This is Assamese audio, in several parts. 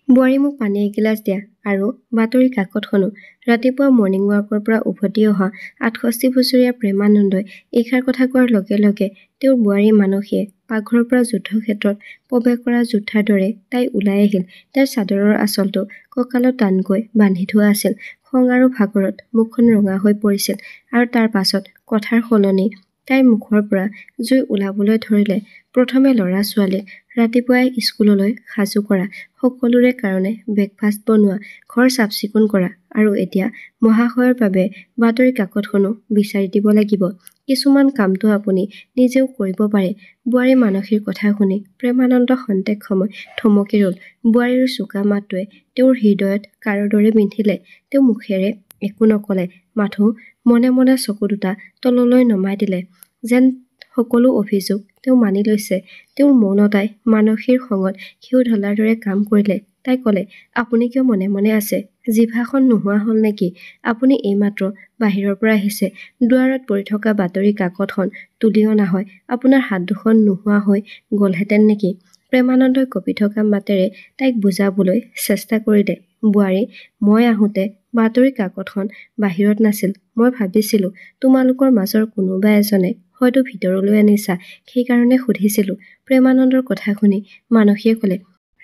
বোৱাৰী মোক পানী এগিলাচ দিয়া আৰু বাতৰি কাকতখনো। ৰাতিপুৱা মৰ্ণিং ৱাকৰ পৰা উভতি অহা ৬৮ বছৰীয়া প্ৰেমানন্দই এইষাৰ কথা কোৱাৰ লগে লগে তেওঁৰ বোৱাৰী মানসীয়ে পাকঘৰৰ পৰা যুদ্ধক্ষেত্ৰত প্ৰৱেশ কৰা যোদ্ধাৰ দৰে তাই ওলাই আহিল। তাইৰ চাদৰৰ আঁচলটো কঁকালত টানকৈ বান্ধি থোৱা আছিল। খং আৰু ভাগৰত মুখখন ৰঙা হৈ পৰিছিল আৰু তাৰ পাছত কথাৰ সলনি তাইৰ মুখৰ পৰা জুই ওলাবলৈ ধৰিলে। প্ৰথমে ল'ৰা-ছোৱালীক ৰাতিপুৱাই স্কুললৈ সাজু কৰা, সকলোৰে কাৰণে ব্ৰেকফাষ্ট বনোৱা, ঘৰ চাফ-চিকুণ কৰা আৰু এতিয়া মহাশয়ৰ বাবে বাতৰি কাকতখনো বিচাৰি দিব লাগিব। কিছুমান কামটো আপুনি নিজেও কৰিব পাৰে। বোৱাৰী মানসীৰ কথা শুনি প্ৰেমানন্দ খন্তেক সময় থমকি ৰ'ল। বোৱাৰীৰ চোকা মাতটোৱে তেওঁৰ হৃদয়ত কাঁড়ৰ দৰে বিন্ধিলে। তেওঁ মুখেৰে একো নকলে, মাথো মনে মনে চকু দুটা তললৈ নমাই দিলে, যেন সকলো অভিযোগ তেওঁ মানি লৈছে। তেওঁৰ মৌনতাই মানসীৰ খঙত ঘিউ ঢলাৰ দৰে কাম কৰিলে। তাই ক'লে, আপুনি কিয় মনে মনে আছে? জিভাখন নোহোৱা হ'ল নেকি? আপুনি এইমাত্ৰ বাহিৰৰ পৰা আহিছে। দুৱাৰত পৰি থকা বাতৰি কাকতখন তুলি অনা হয় আপোনাৰ হাত দুখন নোহোৱা হৈ গ'লহেঁতেন নেকি? প্ৰেমানন্দই কঁপি থকা মাতেৰে তাইক বুজাবলৈ চেষ্টা কৰিলে। বোৱাৰী, মই আহোঁতে বাতৰি কাকতখন বাহিৰত নাছিল। মই ভাবিছিলোঁ তোমালোকৰ মাজৰ কোনোবা এজনে হয়তো ভিতৰলৈ আনিছা, সেইকাৰণে সুধিছিলোঁ। প্ৰেমানন্দৰ কথা শুনি মানসীয়ে ক'লে,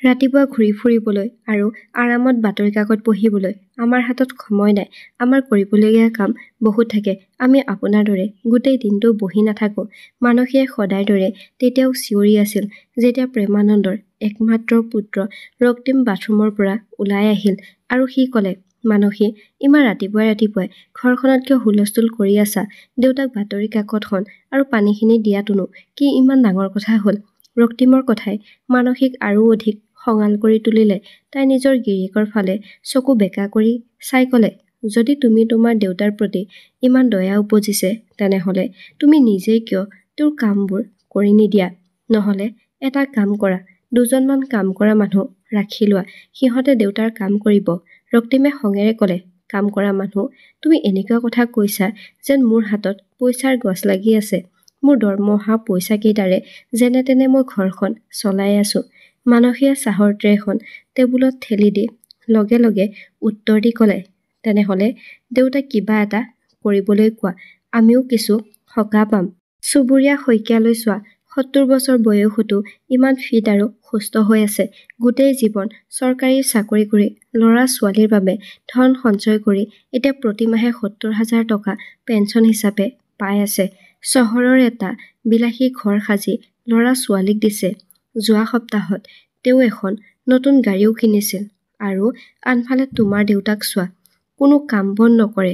ৰাতিপুৱা ঘূৰি ফুৰিবলৈ আৰু আৰামত বাতৰি কাকত পঢ়িবলৈ আমাৰ হাতত সময় নাই। আমাৰ কৰিবলগীয়া কাম বহুত থাকে। আমি আপোনাৰ দৰে গোটেই দিনটো বহি নাথাকোঁ। মানসীয়ে সদায় দৰে তেতিয়াও চিঞৰি আছিল, যেতিয়া প্ৰেমানন্দৰ একমাত্ৰ পুত্ৰ ৰক্তিম বাথৰুমৰ পৰা ওলাই আহিল আৰু সি ক'লে, মানসী, ইমান ৰাতিপুৱাই ৰাতিপুৱাই ঘৰখনত কিয় হুলস্থুল কৰি আছা? দেউতাক বাতৰি কাকতখন আৰু পানীখিনি দিয়াটোনো কি ইমান ডাঙৰ কথা হ'ল? ৰক্তিমৰ কথাই মানসীক আৰু অধিক খঙাল কৰি তুলিলে। তাই নিজৰ গিৰিয়েকৰ ফালে চকু বেঁকা কৰি চাই ক'লে, যদি তুমি তোমাৰ দেউতাৰ প্ৰতি ইমান দয়া উপজিছে, তেনেহ'লে তুমি নিজেই কিয় তেওঁৰ কামবোৰ কৰি নিদিয়া? নহ'লে এটা কাম কৰা, দুজনমান কাম কৰা মানুহ ৰাখি লোৱা, সিহঁতে দেউতাৰ কাম কৰিব। ৰক্তিমে খঙেৰে ক'লে, কাম কৰা মানুহ? তুমি এনেকুৱা কথা কৈছা যেন মোৰ হাতত পইচাৰ গছ লাগি আছে। মোৰ দৰমহা পইচা কেইটাৰে যেনে তেনে মই ঘৰখন চলাই আছো। মানসীয়ে চাহৰ ট্ৰেখন টেবুলত ঠেলি দি লগে লগে উত্তৰ দি ক'লে, তেনেহ'লে দেউতাক কিবা এটা কৰিবলৈ কোৱা, আমিও কিছু সকাহ পাম। চুবুৰীয়া শইকীয়ালৈ চোৱা, ৭০ বছৰ বয়সতো ইমান ফিট আৰু সুস্থ হৈ আছে। গোটেই জীৱন চৰকাৰী চাকৰি কৰি ল'ৰা-ছোৱালীৰ বাবে ধন সঞ্চয় কৰি এতিয়া প্ৰতিমাহে ৭০,০০০ টকা পেঞ্চন হিচাপে পাই আছে। চহৰৰ এটা বিলাসী ঘৰ সাজি ল'ৰা-ছোৱালীক দিছে। যোৱা সপ্তাহত তেওঁ এখন নতুন গাড়ীও কিনিছিল। আৰু আনফালে তোমাৰ দেউতাক চোৱা, কোনো কাম বন নকৰে।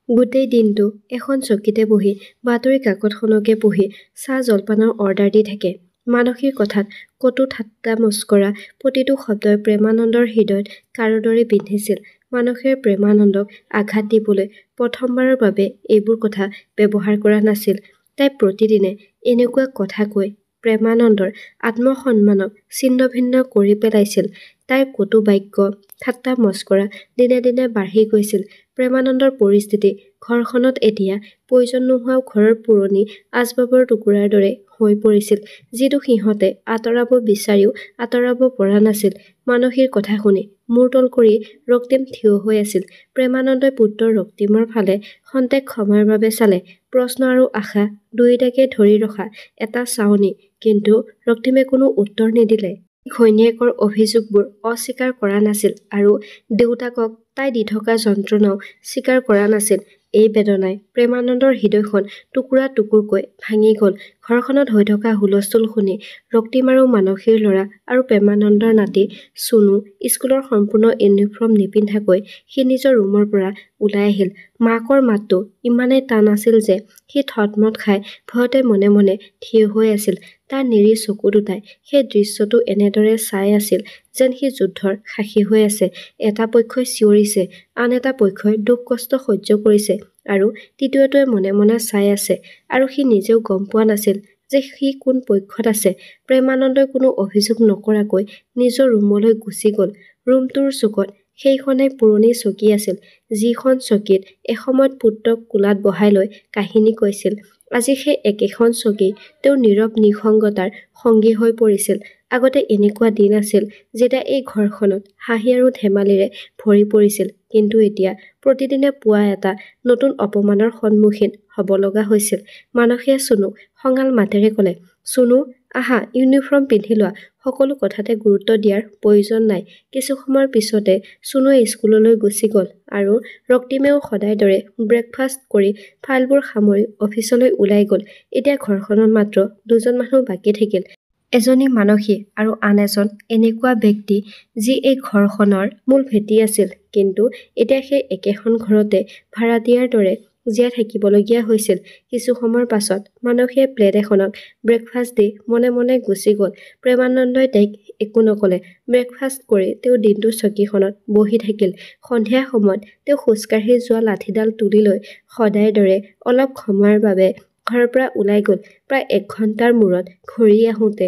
গোটেই দিনটো এখন চকীতে বহি বাতৰি কাকতখনকে পঢ়ি চাহ জলপানৰ অৰ্ডাৰ দি থাকে। মানসীৰ কথাত কটু ঠাট্টা মস্কৰা প্ৰতিটো শব্দই প্ৰেমানন্দৰ হৃদয়ত কাঁড়ৰ দৰে বিন্ধিছিল। মানসীয়ে প্ৰেমানন্দক আঘাত দিবলৈ প্ৰথমবাৰৰ বাবে এইবোৰ কথা ব্যৱহাৰ কৰা নাছিল। তাই প্ৰতিদিনে এনেকুৱা কথা কৈ প্ৰেমানন্দৰ আত্মসন্মানক ছিন্নভিন্ন কৰি পেলাইছিল। তাইৰ কটু বাক্য, ঠাট্টা মস্কৰা দিনে দিনে বাঢ়ি গৈছিল। প্ৰেমানন্দৰ পৰিস্থিতি ঘৰখনত এতিয়া প্ৰয়োজন নোহোৱা ঘৰৰ পুৰণি আচবাবৰ টুকুৰাৰ দৰে হৈ পৰিছিল, যিটো সিহঁতে আঁতৰাব বিচাৰিও আঁতৰাব পৰা নাছিল। মানসীৰ কথা শুনি মূৰ তল কৰি ৰক্তিম থিয় হৈ আছিল। প্ৰেমানন্দই পুত্ৰ ৰক্তিমৰ ফালে খন্তেক সময়ৰ বাবে চালে। প্ৰশ্ন আৰু আশা দুয়োটাকে ধৰি ৰখা এটা চাৱনি, কিন্তু ৰক্তিমে কোনো উত্তৰ নিদিলে। ঘৈণীয়েকৰ অভিযোগবোৰ অস্বীকাৰ কৰা নাছিল আৰু দেউতাকক তাই দি থকা যন্ত্ৰণাও স্বীকাৰ কৰা নাছিল। এই বেদনাই প্ৰেমানন্দৰ হৃদয়খন টুকুৰা টুকুৰকৈ ভাঙি গ'ল। ঘৰখনত হৈ থকা হুলস্থুল শুনি ৰক্তিম আৰু মানসীৰ ল'ৰা আৰু প্ৰেমানন্দৰ নাতি চুনু স্কুলৰ সম্পূৰ্ণ ইউনিফৰ্ম নিপিন্ধাকৈ সি নিজৰ ৰুমৰ পৰা ওলাই আহিল। মাকৰ মাতটো ইমানেই টান আছিল যে সি থতমত খাই ভয়তে মনে মনে থিয় হৈ আছিল। তাৰ নিৰী চকু দুটাই সেই দৃশ্যটো এনেদৰে চাই আছিল যেন সি যুদ্ধৰ সাক্ষী হৈ আছে। এটা পক্ষই চিঞৰিছে, আন এটা পক্ষই দুখ কষ্ট সহ্য কৰিছে আৰু তৃতীয়টোৱে মনে মনে চাই আছে, আৰু সি নিজেও গম পোৱা নাছিল যে সি কোন পক্ষত আছে। প্ৰেমানন্দই কোনো অভিযোগ নকৰাকৈ নিজৰ ৰুমলৈ গুচি গ'ল। ৰুমটোৰ চুকত সেইখনেই পুৰণি চকী আছিল, যিখন চকীত এসময়ত পুত্ৰক কোলাত বহাই লৈ কাহিনী কৈছিল। আজি সেই একেখন চকী তেওঁৰ নীৰৱ নিসংগতাৰ সঙ্গী হৈ পৰিছিল। আগতে এনেকুৱা দিন আছিল যেতিয়া এই ঘৰখনত হাঁহি আৰু ধেমালিৰে ভৰি পৰিছিল, কিন্তু এতিয়া প্ৰতিদিনে পুৱা এটা নতুন অপমানৰ সন্মুখীন হ'ব লগা হৈছিল। মানসীয়ে চুনুক খঙাল মাতেৰে ক'লে, চুনু আহা, ইউনিফৰ্ম পিন্ধি লোৱা, সকলো কথাতে গুৰুত্ব দিয়াৰ প্ৰয়োজন নাই। কিছু সময়ৰ পিছতে চুনুৱে স্কুললৈ গুচি গ'ল আৰু ৰক্তিমেও সদায় দৰে ব্ৰেকফাষ্ট কৰি ফাইলবোৰ সামৰি অফিচলৈ ওলাই গ'ল। এতিয়া ঘৰখনত মাত্ৰ দুজন মানুহ বাকী থাকিল। এজনী মানসী আৰু আন এজন এনেকুৱা ব্যক্তি যি এই ঘৰখনৰ মূল ভেটি আছিল, কিন্তু এতিয়া সেই একেখন ঘৰতে ভাড়াতীয়াৰ দৰে জীয়াই থাকিবলগীয়া হৈছিল। কিছু সময়ৰ পাছত মানসীয়ে প্লেট এখনত ব্ৰেকফাষ্ট দি মনে মনে গুচি গ'ল। প্ৰেমানন্দই তাইক একো নকলে। ব্ৰেকফাষ্ট কৰি তেওঁ দিনটো চকীখনত বহি থাকিল। সন্ধিয়া সময়ত তেওঁ খোজকাঢ়ি যোৱা লাঠিডাল তুলি লৈ সদায় দৰে অলপ সময়ৰ বাবে ঘৰৰ পৰা ওলাই গ'ল। প্ৰায় 1 ঘণ্টাৰ মূৰত ঘূৰি আহোঁতে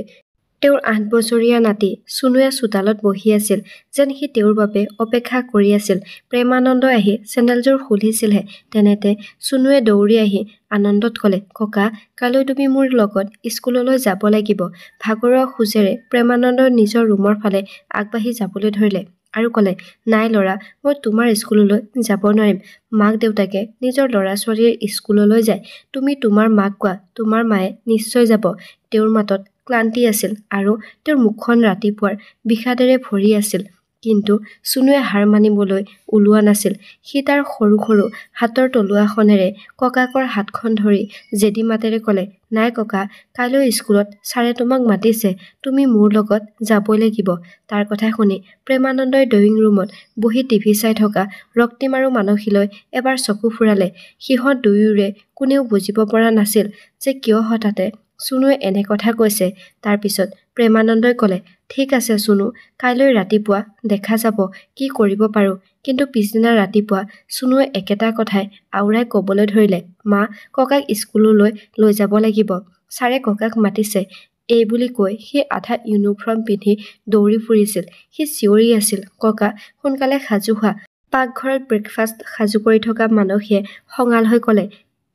তেওঁৰ 8 বছৰীয়া নাতি চুনুৱে চোতালত বহি আছিল, যেন সি তেওঁৰ বাবে অপেক্ষা কৰি আছিল। প্ৰেমানন্দই আহি চেণ্ডেলযোৰ খুলিছিলহে, তেনেতে চুনুৱে দৌৰি আহি আনন্দত ক'লে, ককা, কাইলৈ তুমি মোৰ লগত স্কুললৈ যাব লাগিব। ভাগৰুৱা খোজেৰে প্ৰেমানন্দই নিজৰ ৰুমৰ ফালে আগবাঢ়ি যাবলৈ ধৰিলে আৰু ক'লে, নাই ল'ৰা, মই তোমাৰ স্কুললৈ যাব নোৱাৰিম। মাক দেউতাকে নিজৰ ল'ৰা-ছোৱালীৰ স্কুললৈ যায়। তুমি তোমাৰ মাক কোৱা, তোমাৰ মায়ে নিশ্চয় যাব। তেওঁৰ মাতত ক্লান্তি আছিল আৰু তেওঁৰ মুখখন ৰাতিপুৱাৰ বিষাদেৰে ভৰি আছিল। কিন্তু চুনুৱে হাৰ মানিবলৈ ওলোৱা নাছিল। সি তাৰ সৰু সৰু হাতৰ তলুৱাখনেৰে ককাকৰ হাতখন ধৰি জেদী মাতেৰে ক'লে, নাই ককা, কাইলৈ স্কুলত ছাৰে তোমাক মাতিছে, তুমি মোৰ লগত যাবই লাগিব। তাৰ কথা শুনি প্ৰেমানন্দই ড্ৰয়িং ৰুমত বহি টিভি চাই থকা ৰক্তিম আৰু মানসীলৈ এবাৰ চকু ফুৰালে। সিহঁত দুয়োৰে কোনেও বুজিব পৰা নাছিল যে কিয় হঠাতে চুনুৱে এনে কথা কৈছে। তাৰ পিছত প্ৰেমানন্দই ক'লে, ঠিক আছে চুনু, কাইলৈ ৰাতিপুৱা দেখা যাব কি কৰিব পাৰোঁ। কিন্তু পিছদিনা ৰাতিপুৱা চুনুৱে একেটা কথাই আওৰাই ক'বলৈ ধৰিলে, মা, ককাক স্কুললৈ লৈ যাব লাগিব, ছাৰে ককাক মাতিছে। এই বুলি কৈ সি আধা ইউনিফৰ্ম পিন্ধি দৌৰি ফুৰিছিল। সি চিঞৰি আছিল, ককা, সোনকালে সাজু হোৱা। পাকঘৰত ব্ৰেকফাষ্ট সাজু কৰি থকা মানসীয়ে খঙাল হৈ ক'লে,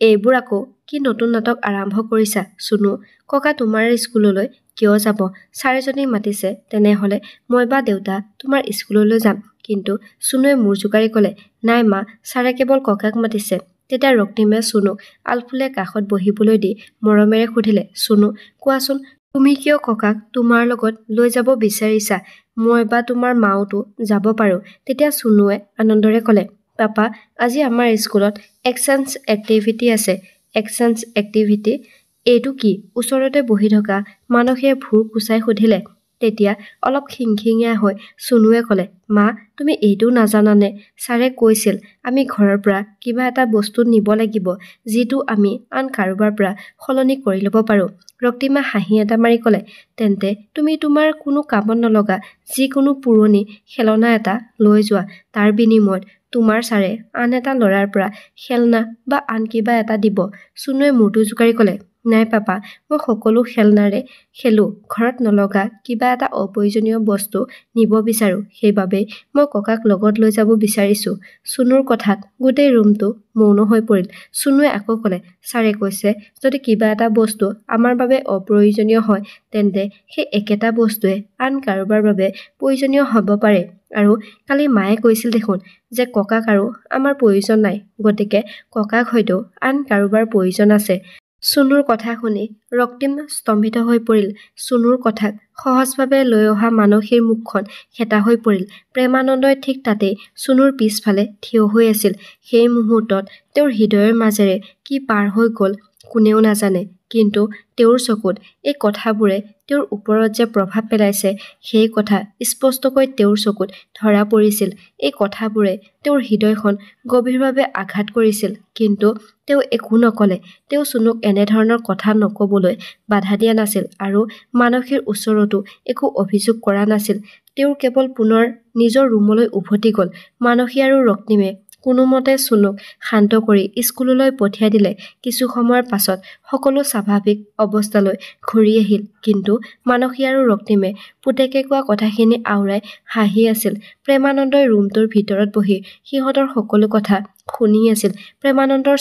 এইবোৰ আকৌ কি নতুন নাটক আৰম্ভ কৰিছা চুনু? ককা তোমাৰ স্কুললৈ কিয় যাব? ছাৰে যদি মাতিছে তেনেহ'লে মই বা দেউতা তোমাৰ স্কুললৈ যাম। কিন্তু চুনুৱে মূৰ জোকাৰি ক'লে, নাই মা, ছাৰে কেৱল ককাক মাতিছে। তেতিয়া ৰক্তিমে চুনুক আলফুলে কাষত বহিবলৈ দি মৰমেৰে সুধিলে, চুনু, কোৱাচোন, তুমি কিয় ককাক তোমাৰ লগত লৈ যাব বিচাৰিছা? মই বা তোমাৰ মাওতো যাব পাৰোঁ। তেতিয়া চুনুৱে আনন্দৰে ক'লে, পাপা, আজি আমাৰ স্কুলত এক্সচেঞ্জ এক্টিভিটি আছে। Exchange activity? এইটো কি? ওচৰতে বহি থকা মানসীয়ে ভুৰ কুচাই সুধিলে। তেতিয়া অলপ খিংখিঙীয়া হৈ চুনুৱে ক'লে, মা, তুমি এইটো নাজানানে? ছাৰে কৈছিল আমি ঘৰৰ পৰা কিবা এটা বস্তু নিব লাগিব, যিটো আমি আন কাৰোবাৰ পৰা সলনি কৰি ল'ব পাৰোঁ। ৰক্তিমে হাঁহি এটা মাৰি ক'লে, তেন্তে তুমি তোমাৰ কোনো কামত নলগা যিকোনো পুৰণি খেলনা এটা লৈ যোৱা। তাৰ বিনিময়ত তোমাৰ ছাৰে আন এটা ল'ৰাৰ পৰা খেলনা বা আন কিবা এটা দিব। চুনুৱে মূৰটো জোকাৰি ক'লে, নাই পাপা, মই সকলো খেলনাৰে খেলোঁ। ঘৰত নলগা কিবা এটা অপ্ৰয়োজনীয় বস্তু নিব বিচাৰোঁ। সেইবাবেই মই ককাক লগত লৈ যাব বিচাৰিছোঁ। চুনুৰ কথাত গোটেই ৰুমটো মৌন হৈ পৰিল। চুনুৱে আকৌ ক'লে, ছাৰে কৈছে যদি কিবা এটা বস্তু আমাৰ বাবে অপ্ৰয়োজনীয় হয়, তেন্তে সেই একেটা বস্তুৱে আন কাৰোবাৰ বাবে প্ৰয়োজনীয় হ'ব পাৰে। আৰু কালি মায়ে কৈছিল দেখোন যে ককাক আৰু আমাৰ প্ৰয়োজন নাই, গতিকে ককাক হয়তো আন কাৰোবাৰ প্ৰয়োজন আছে। চুনুৰ কথা শুনি ৰক্তিম স্তম্ভিত হৈ পৰিল। চুনুৰ কথাক সহজভাৱে লৈ অহা মানসীৰ মুখখন হেতা হৈ পৰিল। প্ৰেমানন্দই ঠিক তাতেই চুনুৰ পিছফালে থিয় হৈ আছিল। সেই মুহূৰ্তত তেওঁৰ হৃদয়ৰ মাজেৰে কি পাৰ হৈ গ'ল কোনেও নাজানে, কিন্তু তেওঁৰ চকুত এই কথাবোৰে তেওঁৰ ওপৰত যে প্ৰভাৱ পেলাইছে, সেই কথা স্পষ্টকৈ তেওঁৰ চকুত ধৰা পৰিছিল। এই কথাবোৰে তেওঁৰ হৃদয়খন গভীৰভাৱে আঘাত কৰিছিল, কিন্তু তেওঁ একো নকলে। তেওঁ চুনুক এনেধৰণৰ কথা নকবলৈ বাধা দিয়া নাছিল আৰু মানসীৰ ওচৰতো একো অভিযোগ কৰা নাছিল। তেওঁ কেৱল পুনৰ নিজৰ ৰুমলৈ উভতি গ'ল। মানসী আৰু ৰক্তিমে কোনোমতে চুনুক শান্ত কৰি স্কুললৈ পঠিয়াই দিলে। কিছু সময়ৰ পাছত সকলো স্বাভাৱিক অৱস্থালৈ ঘূৰি আহিল, কিন্তু মানসী আৰু ৰক্তিমে পুতেকে কোৱা কথাখিনি আওৰাই হাঁহি আছিল। প্ৰেমানন্দই ৰুমটোৰ ভিতৰত বহি সিহঁতৰ সকলো কথা শুনি আছিল। প্ৰেমানন্দৰ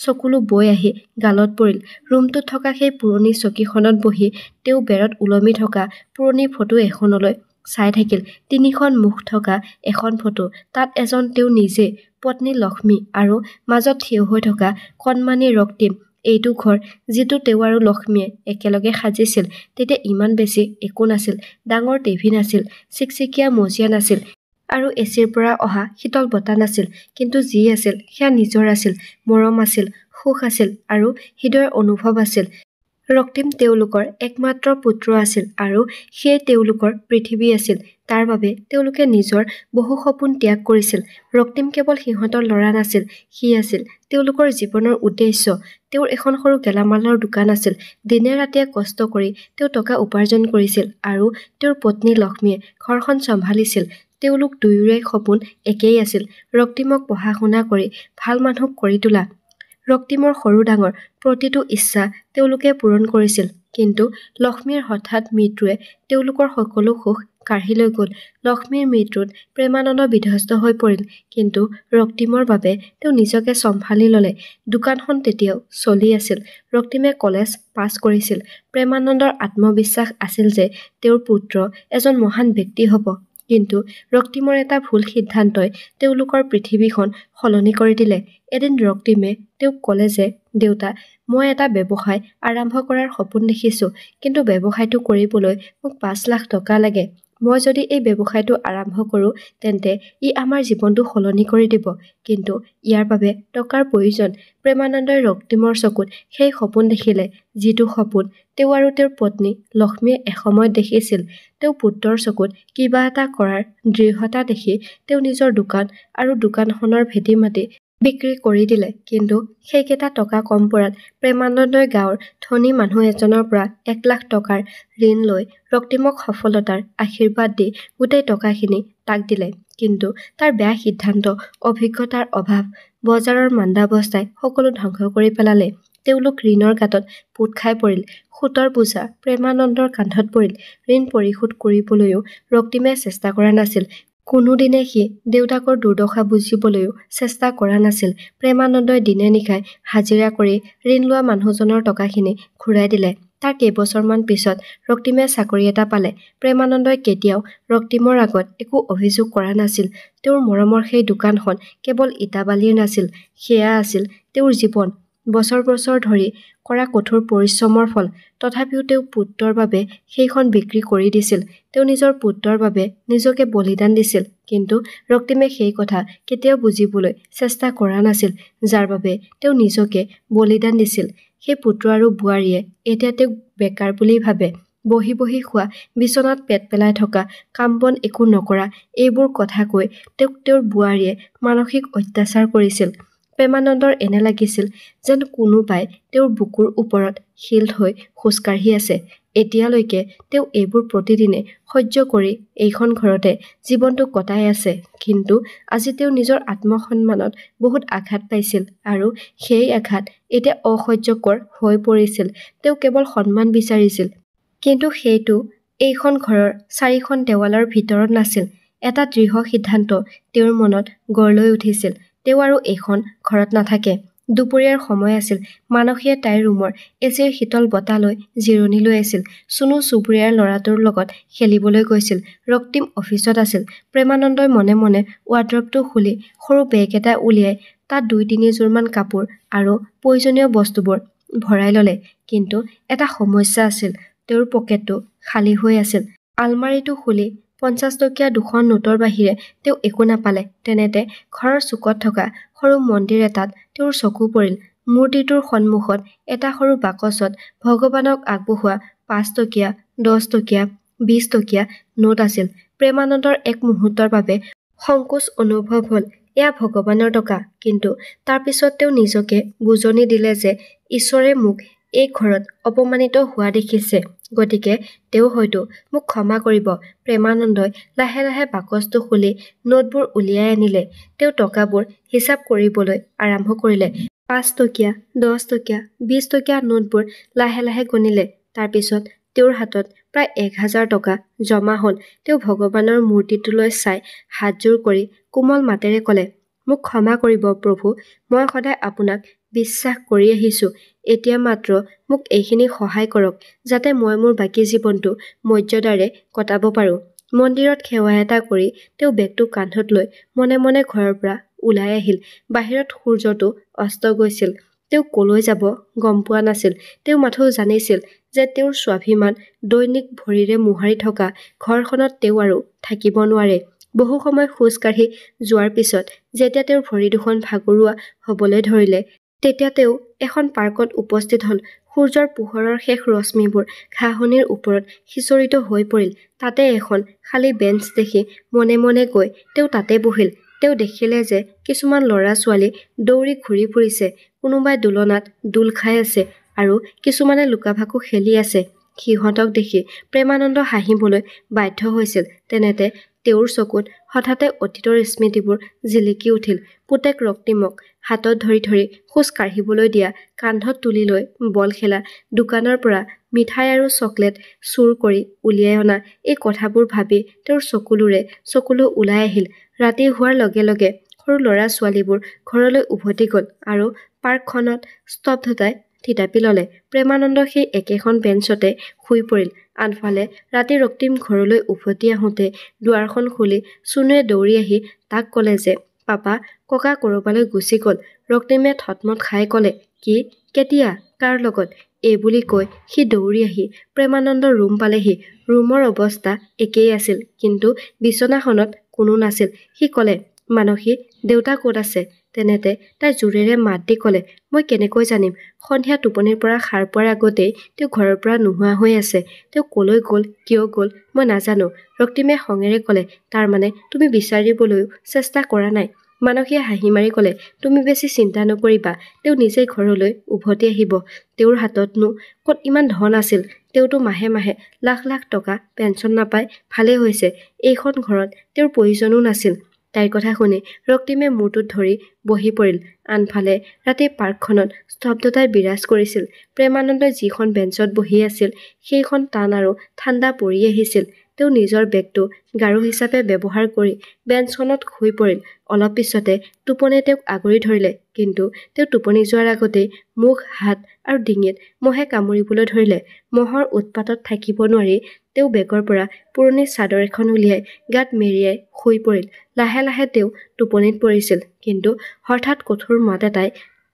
চকুলো বৈ আহি গালত পৰিল। ৰুমটোত থকা সেই পুৰণি চকীখনত বহি তেওঁ বেৰত ওলমি থকা পুৰণি ফটো এখনলৈ চাই থাকিল। 3খন মুখ থকা এখন ফটো। তাত এজন তেওঁ নিজে, পত্নী লক্ষ্মী আৰু মাজত থিয় হৈ থকা কণমানি ৰক্তিম। এইটো ঘৰ যিটো তেওঁ আৰু লক্ষ্মীয়ে একেলগে সাজিছিল। তেতিয়া ইমান বেছি একো নাছিল। ডাঙৰ টিভি নাছিল, চিকচিকীয়া মজিয়া নাছিল আৰু এচিৰ পৰা অহা শীতল বতাহ নাছিল। কিন্তু যি আছিল সেয়া নিজৰ আছিল, মৰম আছিল, সুখ আছিল আৰু হৃদয়ৰ অনুভৱ আছিল। ৰক্তিম তেওঁলোকৰ একমাত্ৰ পুত্ৰ আছিল আৰু সেয়ে তেওঁলোকৰ পৃথিৱী আছিল। তাৰ বাবে তেওঁলোকে নিজৰ বহু সপোন ত্যাগ কৰিছিল। ৰক্তিম কেৱল সিহঁতৰ ল'ৰা নাছিল, সি আছিল তেওঁলোকৰ জীৱনৰ উদ্দেশ্য। তেওঁৰ এখন সৰু গেলামালৰ দোকান আছিল। দিনে ৰাতিয়ে কষ্ট কৰি তেওঁ টকা উপাৰ্জন কৰিছিল আৰু তেওঁৰ পত্নী লক্ষ্মীয়ে ঘৰখন চম্ভালিছিল। তেওঁলোক দুয়োৰে সপোন একেই আছিল, ৰক্তিমক পঢ়া-শুনা কৰি ভাল মানুহ কৰি তোলা। ৰক্তিমৰ সৰু ডাঙৰ প্ৰতিটো ইচ্ছা তেওঁলোকে পূৰণ কৰিছিল। কিন্তু লক্ষ্মীৰ হঠাৎ মৃত্যুৱে তেওঁলোকৰ সকলো সুখ কাঢ়ি লৈ গ'ল। লক্ষ্মীৰ মৃত্যুত প্ৰেমানন্দ বিধ্বস্ত হৈ পৰিল, কিন্তু ৰক্তিমৰ বাবে তেওঁ নিজকে চম্ভালি ল'লে। দোকানখন তেতিয়াও চলি আছিল। ৰক্তিমে কলেজ পাছ কৰিছিল। প্ৰেমানন্দৰ আত্মবিশ্বাস আছিল যে তেওঁৰ পুত্ৰ এজন মহান ব্যক্তি হ'ব। কিন্তু ৰক্তিমৰ এটা ভুল সিদ্ধান্তই তেওঁলোকৰ পৃথিৱীখন সলনি কৰি দিলে। এদিন ৰক্তিমে তেওঁক ক'লে যে, দেউতা, মই এটা ব্যৱসায় আৰম্ভ কৰাৰ সপোন দেখিছোঁ, কিন্তু ব্যৱসায়টো কৰিবলৈ মোক 5 লাখ টকা লাগে। মই যদি এই ব্যৱসায়টো আৰম্ভ কৰোঁ, তেন্তে ই আমাৰ জীৱনটো সলনি কৰি দিব। কিন্তু ইয়াৰ বাবে টকাৰ প্ৰয়োজন। প্ৰেমানন্দই ৰক্তিমৰ চকুত সেই সপোন দেখিলে, যিটো সপোন তেওঁ আৰু তেওঁৰ পত্নী লক্ষ্মীয়ে এসময়ত দেখিছিল। তেওঁ পুত্ৰৰ চকুত কিবা এটা কৰাৰ দৃঢ়তা দেখি তেওঁ নিজৰ দোকান আৰু দোকানখনৰ ভেটি মাটি বিক্ৰী কৰি দিলে। কিন্তু সেইকেইটা টকা কম পৰাত প্ৰেমানন্দই গাঁৱৰ ধনী মানুহ এজনৰ পৰা 1 লাখ টকাৰ ঋণ লৈ ৰক্তিমক সফলতাৰ আশীৰ্বাদ দি গোটেই টকাখিনি তাক দিলে। কিন্তু তাৰ বেয়া সিদ্ধান্ত, অভিজ্ঞতাৰ অভাৱ, বজাৰৰ মান্দাৱস্থাই সকলো ধ্বংস কৰি পেলালে। তেওঁলোক ঋণৰ গাঁতত পোত খাই পৰিল। সুতৰ বোজা প্ৰেমানন্দৰ কান্ধত পৰিল। ঋণ পৰিশোধ কৰিবলৈও ৰক্তিমে চেষ্টা কৰা নাছিল। কোনোদিনে সি দেউতাকৰ দুৰ্দশা বুজিবলৈও চেষ্টা কৰা নাছিল। প্ৰেমানন্দই দিনে নিশাই হাজিৰা কৰি ঋণ লোৱা মানুহজনৰ টকাখিনি ঘূৰাই দিলে। তাৰ কেইবছৰমান পিছত ৰক্তিমে চাকৰি এটা পালে। প্ৰেমানন্দই কেতিয়াও ৰক্তিমৰ আগত একো অভিযোগ কৰা নাছিল। তেওঁৰ মৰমৰ সেই দোকানখন কেৱল ইটা-বালিৰ নাছিল, সেয়া আছিল তেওঁৰ জীৱন। বছৰ বছৰ ধৰি কৰা কঠোৰ পৰিশ্ৰমৰ ফল। তথাপিও তেওঁ পুত্ৰৰ বাবে সেইখন বিক্ৰী কৰি দিছিল। তেওঁ নিজৰ পুত্ৰৰ বাবে নিজকে বলিদান দিছিল। কিন্তু ৰক্তিমে সেই কথা কেতিয়াও বুজিবলৈ চেষ্টা কৰা নাছিল, যাৰ বাবে তেওঁ নিজকে বলিদান দিছিল। সেই পুত্ৰ আৰু বোৱাৰীয়ে এতিয়া তেওঁক বেকাৰ বুলি ভাবে। বহি বহি খোৱা, বিচনাত পেট পেলাই থকা, কাম-বন একো নকৰা, এইবোৰ কথা কৈ তেওঁক তেওঁৰ বোৱাৰীয়ে মানসিক অত্যাচাৰ কৰিছিল। প্ৰেমানন্দৰ এনে লাগিছিল যেন কোনোবাই তেওঁৰ বুকুৰ ওপৰত শিল থৈ খোজকাঢ়ি আছে। এতিয়ালৈকে তেওঁ এইবোৰ প্ৰতিদিনে সহ্য কৰি এইখন ঘৰতে জীৱনটো কটাই আছে। কিন্তু আজি তেওঁ নিজৰ আত্মসন্মানত বহুত আঘাত পাইছিল আৰু সেই আঘাত এতিয়া অসহ্যকৰ হৈ পৰিছিল। তেওঁ কেৱল সন্মান বিচাৰিছিল, কিন্তু সেইটো এইখন ঘৰৰ 4খন দেৱালৰ ভিতৰত নাছিল। এটা দৃঢ় সিদ্ধান্ত তেওঁৰ মনত গঢ় লৈ উঠিছিল, তেওঁ আৰু এইখন ঘৰত নাথাকে। দুপৰীয়াৰ সময় আছিল। মানসীয়ে তাইৰ ৰুমৰ এচিৰ শীতল বতাহ লৈ জিৰণি লৈ আছিল। চুনু চুবুৰীয়াৰ ল'ৰাটোৰ লগত খেলিবলৈ গৈছিল। ৰক্তিম অফিচত আছিল। প্ৰেমানন্দই মনে মনে ৱাৰ্ড্ৰবটো খুলি সৰু বেগ এটা উলিয়াই তাত 2-3 যোৰমান কাপোৰ আৰু প্ৰয়োজনীয় বস্তুবোৰ ভৰাই ল'লে। কিন্তু এটা সমস্যা আছিল, তেওঁৰ পকেটটো খালী হৈ আছিল। আলমাৰীটো খুলি 50 টকীয়া 2খন নোটৰ বাহিৰে তেওঁ একো নাপালে। তেনেতে ঘৰৰ চুকত থকা সৰু মন্দিৰ এটাত তেওঁৰ চকু পৰিল। মূৰ্তিটোৰ সন্মুখত এটা সৰু বাকচত ভগৱানক আগবঢ়োৱা 5 টকীয়া, 10 টকীয়া, 20 টকীয়া নোট আছিল। প্ৰেমানন্দৰ এক মুহূৰ্তৰ বাবে সংকোচ অনুভৱ হ'ল। এয়া ভগৱানৰ টকা। কিন্তু তাৰ পিছত তেওঁ নিজকে বুজনি দিলে যে ঈশ্বৰে মোক এই ঘৰত অপমানিত হোৱা দেখিছে। গতিকে তেওঁ হয়তো মোক ক্ষমা কৰিব। প্ৰেমানন্দই লাহে লাহে বাকচটো খুলি নোটবোৰ উলিয়াই আনিলে। তেওঁ টকাবোৰ হিচাপ কৰিবলৈ আৰম্ভ কৰিলে। ৫ টকীয়া, ১০ টকীয়া, ২০ টকীয়া নোটবোৰ লাহে লাহে গণিলে। তাৰপিছত তেওঁৰ হাতত প্ৰায় ১,০০০ টকা জমা হ'ল। তেওঁ ভগৱানৰ মূৰ্তিটোলৈ চাই হাতযোৰ কৰি কোমল মাতেৰে ক'লে, মোক ক্ষমা কৰিব প্ৰভু, মই সদায় আপোনাক বিশ্বাস কৰি আহিছোঁ। এতিয়া মাত্ৰ মোক এইখিনি সহায় কৰক, যাতে মই মোৰ বাকী জীৱনটো মৰ্যাদাৰে কটাব পাৰোঁ। মন্দিৰত সেৱা এটা কৰি তেওঁ বেগটো কান্ধত লৈ মনে মনে ঘৰৰ পৰা ওলাই আহিল। বাহিৰত সূৰ্যটো অস্ত গৈছিল। তেওঁ কলৈ যাব গম পোৱা নাছিল। তেওঁ মাথো জানিছিল যে তেওঁৰ স্বাভিমান দৈনিক ভৰিৰে মোহাৰি থকা ঘৰখনত তেওঁ আৰু থাকিব নোৱাৰে। বহু সময় খোজ কাঢ়ি যোৱাৰ পিছত যেতিয়া তেওঁৰ ভৰি দুখন ভাগৰুৱা হ'বলৈ ধৰিলে, তেতিয়া তেওঁ এখন পাৰ্কত উপস্থিত হ'ল। সূৰ্যৰ পোহৰৰ শেষ ৰশ্মিবোৰ ঘাঁহনিৰ ওপৰত সিঁচৰিত হৈ পৰিল। তাতে এখন খালী বেঞ্চ দেখি মনে মনে গৈ তেওঁ তাতে বহিল। তেওঁ দেখিলে যে কিছুমান ল'ৰা-ছোৱালী দৌৰি ঘূৰি ফুৰিছে, কোনোবাই দোলনাত দোল খাই আছে আৰু কিছুমানে লুকা-ভাকু খেলি আছে। সিহঁতক দেখি প্ৰেমানন্দ হাঁহিবলৈ বাধ্য হৈছিল। তেনেতে তেওঁৰ চকুত হঠাতে অতীতৰ স্মৃতিবোৰ জিলিকি উঠিল। পুতেক ৰক্তিমক হাতত ধৰি ধৰি খোজ কাঢ়িবলৈ দিয়া, কান্ধত তুলি লৈ বল খেলা, দোকানৰ পৰা মিঠাই আৰু চকলেট চুৰ কৰি উলিয়াই অনা, এই কথাবোৰ ভাবি তেওঁৰ চকুলো ওলাই আহিল। ৰাতি হোৱাৰ লগে লগে সৰু ল'ৰা-ছোৱালীবোৰ ঘৰলৈ উভতি গ'ল আৰু পাৰ্কখনত স্তব্ধতাই থিতাপি ল'লে। প্ৰেমানন্দ সেই একেখন বেঞ্চতে শুই পৰিল। আনফালে ৰাতি ৰক্তিম ঘৰলৈ উভতি আহোঁতে দুৱাৰখন খুলি চুনুৱে দৌৰি আহি তাক ক'লে যে পাপা, ককা ক'ৰবালৈ গুচি গ'ল। ৰক্তিমে থতমত খাই ক'লে, কি, কেতিয়া, কাৰ লগত? এইবুলি কৈ সি দৌৰি আহি প্ৰেমানন্দৰ ৰুম পালেহি। ৰুমৰ অৱস্থা একেই আছিল, কিন্তু বিচনাখনত কোনো নাছিল। সি ক'লে, মানসী, দেউতা ক'ত আছে? তেনেতে তাই জোৰেৰে মাত দি ক'লে, মই কেনেকৈ জানিম? সন্ধিয়া টোপনিৰ পৰা সাৰ পোৱাৰ আগতেই তেওঁ ঘৰৰ পৰা নোহোৱা হৈ আছে। তেওঁ ক'লৈ গ'ল, কিয় গ'ল, মই নাজানো। ৰক্তিমে খঙেৰে ক'লে, তাৰমানে তুমি বিচাৰিবলৈও চেষ্টা কৰা নাই? মানসীয়ে হাঁহি মাৰি ক'লে, তুমি বেছি চিন্তা নকৰিবা, তেওঁ নিজেই ঘৰলৈ উভতি আহিব। তেওঁৰ হাততনো ক'ত ইমান ধন আছিল? তেওঁতো মাহে মাহে লাখ লাখ টকা পেঞ্চন নাপায়। ভালেই হৈছে, এইখন ঘৰত তেওঁৰ প্ৰয়োজনো নাছিল। তাইৰ কথা শুনি ৰক্তিমে মূৰটোত ধৰি বহি পৰিল। আনফালে ৰাতি পাৰ্কখনত স্তব্ধতাই বিৰাজ কৰিছিল। প্ৰেমানন্দই যিখন বেঞ্চত বহি আছিল, সেইখন টান আৰু ঠাণ্ডা পৰি আহিছিল। তেওঁ নিজৰ বেগটো গাৰু হিচাপে ব্যৱহাৰ কৰি বেঞ্চখনত শুই পৰিল। অলপ পিছতে টোপনিয়ে তেওঁক আগুৰি ধৰিলে, কিন্তু তেওঁ টোপনি যোৱাৰ আগতেই মুখ, হাত আৰু ডিঙিত মহে কামুৰিবলৈ ধৰিলে। মহৰ উৎপাতত থাকিব নোৱাৰি তেওঁ বেগৰ পৰা পুৰণি চাদৰ এখন উলিয়াই গাত মেৰিয়াই শুই পৰিল। লাহে লাহে তেওঁ টোপনিত পৰিছিল, কিন্তু হঠাৎ কঠোৰ মাত এটাই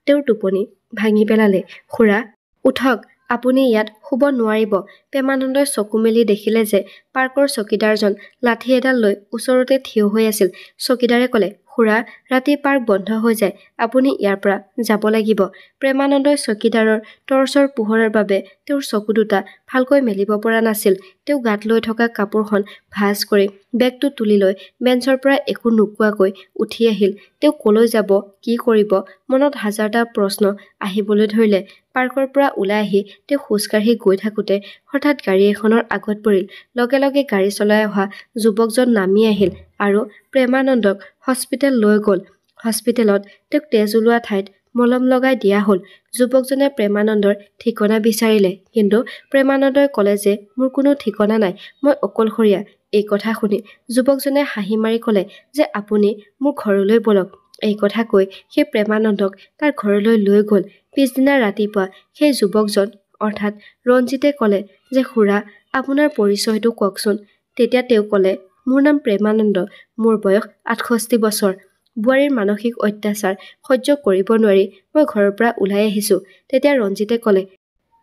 তেওঁৰ টোপনি ভাঙি পেলালে। খুৰা, উঠক, আপুনি ইয়াত শুব নোৱাৰিব। প্ৰেমানন্দই চকু মেলি দেখিলে যে পাৰ্কৰ চকীদাৰজন লাঠি এডাল লৈ ওচৰতে থিয় হৈ আছিল। চকীদাৰে ক'লে, খুৰা, ৰাতি পাৰ্ক বন্ধ হৈ যায়, আপুনি ইয়াৰ পৰা যাব লাগিব। প্ৰেমানন্দই চকীদাৰৰ টৰ্চৰ পোহৰৰ বাবে তেওঁৰ চকু দুটা ভালকৈ মেলিব পৰা নাছিল। তেওঁ গাত লৈ থকা কাপোৰখন ভাঁজ কৰি বেগটো তুলি লৈ বেঞ্চৰ পৰা একো নোকোৱাকৈ উঠি আহিল। তেওঁ কলৈ যাব, কি কৰিব, মনত হাজাৰটা প্ৰশ্ন আহিবলৈ ধৰিলে। পাৰ্কৰ পৰা ওলাই আহি তেওঁ খোজকাঢ়ি গৈ থাকোঁতে হঠাৎ গাড়ী এখনৰ আগত পৰিল। লগে লগে গাড়ী চলাই অহা যুৱকজন নামি আহিল আৰু প্ৰেমানন্দক হস্পিটেল লৈ গ'ল। হস্পিটেলত তেওঁক তেজ ওলোৱা ঠাইত মলম লগাই দিয়া হ'ল। যুৱকজনে প্ৰেমানন্দৰ ঠিকনা বিচাৰিলে, কিন্তু প্ৰেমানন্দই ক'লে যে মোৰ কোনো ঠিকনা নাই, মই অকলশৰীয়া। এই কথা শুনি যুৱকজনে হাঁহি মাৰি ক'লে যে আপুনি মোৰ ঘৰলৈ বলক। এই কথা কৈ সেই প্ৰেমানন্দক তাৰ ঘৰলৈ লৈ গ'ল। পিছদিনা ৰাতিপুৱা সেই যুৱকজন অৰ্থাৎ ৰঞ্জিতে ক'লে যে খুৰা, আপোনাৰ পৰিচয়টো কওকচোন। তেতিয়া তেওঁ ক'লে, মোৰ নাম প্ৰেমানন্দ, মোৰ বয়স ৬৮ বছৰ। বোৱাৰীৰ মানসিক অত্যাচাৰ সহ্য কৰিব নোৱাৰি মই ঘৰৰ পৰা ওলাই আহিছোঁ। তেতিয়া ৰঞ্জিতে ক'লে,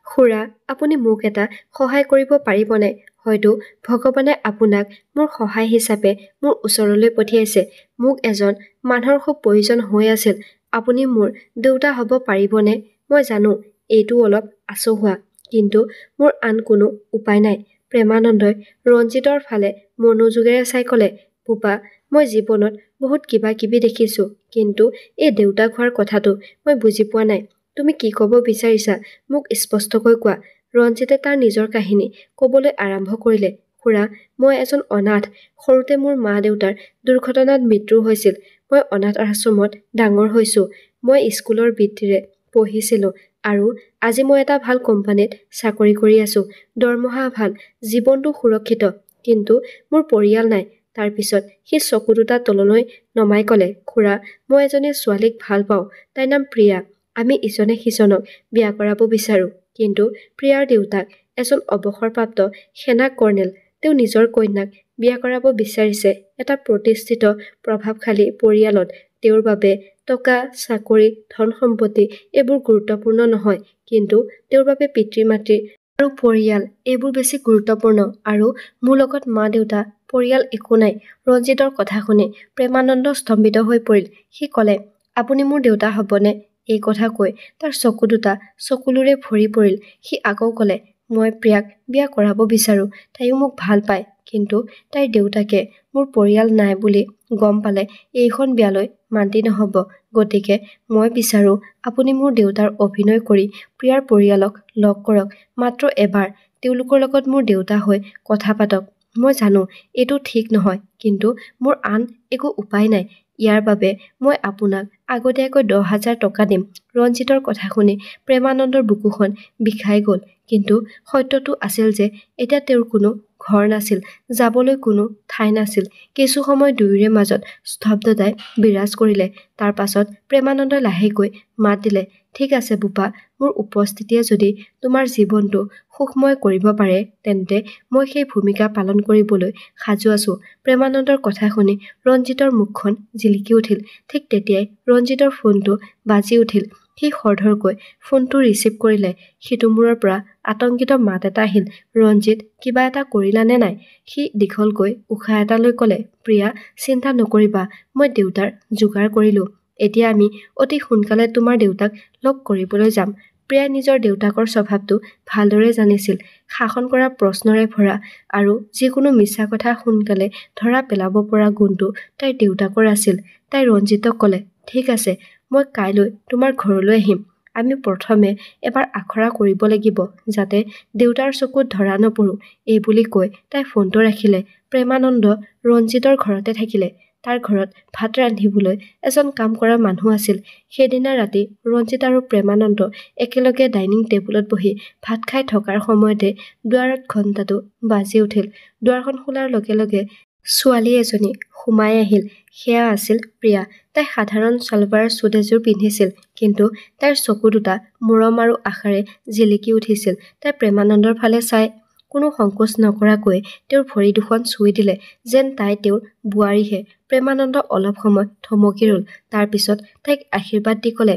খুৰা, আপুনি মোক এটা সহায় কৰিব পাৰিবনে? হয়তো ভগৱানে আপোনাক মোৰ সহায় হিচাপে মোৰ ওচৰলৈ পঠিয়াইছে। মোক এজন মানুহৰ খুব প্ৰয়োজন হৈ আছিল। আপুনি মোৰ দেউতা হ'ব পাৰিবনে? মই জানো এইটো অলপ আচহুৱা, কিন্তু মোৰ আন কোনো উপায় নাই। প্ৰেমানন্দই ৰঞ্জিতৰ ফালে মনোযোগেৰে চাই ক'লে, বোপা, মই জীৱনত বহুত কিবা কিবি দেখিছোঁ, কিন্তু এই দেউতাক হোৱাৰ কথাটো মই বুজি পোৱা নাই। তুমি কি ক'ব বিচাৰিছা মোক স্পষ্টকৈ কোৱা। ৰঞ্জিতে তাৰ নিজৰ কাহিনী ক'বলৈ আৰম্ভ কৰিলে। খুৰা, মই এজন অনাথ। সৰুতে মোৰ মা-দেউতাৰ দুৰ্ঘটনাত মৃত্যু হৈছিল। মই অনাথ আশ্ৰমত ডাঙৰ হৈছো। মই স্কুলৰ বৃত্তিৰে পঢ়িছিলো আৰু আজি মই এটা ভাল কোম্পানীত চাকৰি কৰি আছো। দৰমহা ভাল, জীৱনটো সুৰক্ষিত। কিন্তু মোৰ পৰিয়াল নাই। তাৰ পিছত সি চকু দুটা তললৈ নমাই ক'লে, খুৰা, মই এজনী ছোৱালীক ভাল পাওঁ। তাইৰ নাম প্ৰিয়া। আমি ইজনে সিজনক বিয়া কৰাব বিচাৰো। কিন্তু প্ৰিয়াৰ দেউতাক এজন অৱসৰপ্ৰাপ্ত সেনা কৰ্ণেল। তেওঁ নিজৰ কন্যাক বিয়া কৰাব বিচাৰিছে এটা প্ৰতিষ্ঠিত প্ৰভাৱশালী পৰিয়ালত। তেওঁৰ বাবে টকা, চাকৰি, ধন সম্পত্তি এইবোৰ গুৰুত্বপূৰ্ণ নহয়, কিন্তু তেওঁৰ বাবে পিতৃ-মাতৃ আৰু পৰিয়াল এইবোৰ বেছি গুৰুত্বপূৰ্ণ। আৰু মোৰ লগত মা-দেউতা, পৰিয়াল একো নাই। ৰঞ্জিতৰ কথা শুনি প্ৰেমানন্দ স্তম্ভিত হৈ পৰিল। সি ক'লে, আপুনি মোৰ দেউতা হ'বনে? এই কথা কৈ তাৰ চকু দুটা চকুলোৰে ভৰি পৰিল। সি আকৌ ক'লে, মই প্ৰিয়াক বিয়া কৰাব বিচাৰো। তাইও মোক ভাল পায়। কিন্তু তাইৰ দেউতাকে মোৰ পৰিয়াল নাই বুলি গম পালে এইখন বিয়ালৈ মান্তি নহ'ব। গতিকে মই বিচাৰো আপুনি মোৰ দেউতাৰ অভিনয় কৰি প্ৰিয়াৰ পৰিয়ালক লগ কৰক। মাত্ৰ এবাৰ তেওঁলোকৰ লগত মোৰ দেউতা হৈ কথা পাতক। মই জানো এইটো ঠিক নহয়, কিন্তু মোৰ আন একো উপায় নাই। ইয়াৰ বাবে মই আপোনাক আগতীয়াকৈ 10,000 টকা দিম। ৰঞ্জিতৰ কথা শুনি প্ৰেমানন্দৰ বুকুখন বিষাই গ'ল। কিন্তু সত্যটো আছিল যে এতিয়া তেওঁৰ কোনো ঘৰ নাছিল, যাবলৈ কোনো ঠাই নাছিল। কিছু সময় দুয়োৰে মাজত স্তব্ধতাই বিৰাজ কৰিলে। তাৰ পাছত প্ৰেমানন্দই লাহেকৈ মাত দিলে, ঠিক আছে বোপা, মোৰ উপস্থিতিয়ে যদি তোমাৰ জীৱনটো সুখময় কৰিব পাৰে তেন্তে মই সেই ভূমিকা পালন কৰিবলৈ সাজু আছো। প্ৰেমানন্দৰ কথা শুনি ৰঞ্জিতৰ মুখখন জিলিকি উঠিল। ঠিক তেতিয়াই ৰঞ্জিতৰ ফোনটো বাজি উঠিল। সি খৰধৰকৈ ফোনটো ৰিচিভ কৰিলে। সিটো মূৰৰ পৰা আতংকিত মাত এটা আহিল, ৰঞ্জিত, কিবা এটা কৰিলা নে নাই? সি দীঘলকৈ উশাহ এটা লৈ ক'লে, প্ৰিয়া, চিন্তা নকৰিবা, মই দেউতাৰ যোগাৰ কৰিলো। এতিয়া আমি অতি সোনকালে তোমাৰ দেউতাক লগ কৰিবলৈ যাম। প্ৰিয়াই নিজৰ দেউতাকৰ স্বভাৱটো ভালদৰে জানিছিল। শাসন কৰা প্ৰশ্নৰে ভৰা আৰু যিকোনো মিছা কথা সোনকালে ধৰা পেলাব পৰা গুণটো তাইৰ দেউতাকৰ আছিল। তাই ৰঞ্জিতক ক'লে, ঠিক আছে, মই কাইলৈ তোমাৰ ঘৰলৈ আহিম। আমি প্ৰথমে এবাৰ আখৰা কৰিব লাগিব, যাতে দেউতাৰ চকুত ধৰা নপৰো। এই বুলি কৈ তাই ফোনটো ৰাখিলে। প্ৰেমানন্দ ৰঞ্জিতৰ ঘৰতে থাকিলে। তাৰ ঘৰত ভাত ৰান্ধিবলৈ এজন কাম কৰা মানুহ আছিল। সেইদিনা ৰাতি ৰঞ্জিত আৰু প্ৰেমানন্দ একেলগে ডাইনিং টেবুলত বহি ভাত খাই থকাৰ সময়তে দুৱাৰত ঘণ্টাটো বাজি উঠিল। দুৱাৰখন খোলাৰ লগে লগে ছোৱালী এজনী সোমাই আহিল। সেয়া আছিল প্ৰিয়া। তাই সাধাৰণ চালৱাৰ চুট এযোৰ পিন্ধিছিল, কিন্তু তাইৰ চকু দুটা মৰম আৰু আশাৰে জিলিকি উঠিছিল। তাই প্ৰেমানন্দৰ ফালে চাই কোনো সংকোচ নকৰাকৈ তেওঁৰ ভৰি দুখন চুই দিলে, যেন তাই তেওঁৰ বোৱাৰীহে। প্ৰেমানন্দ অলপ সময় থমকি ৰ'ল। তাৰ পিছত তাইক আশীৰ্বাদ দি ক'লে,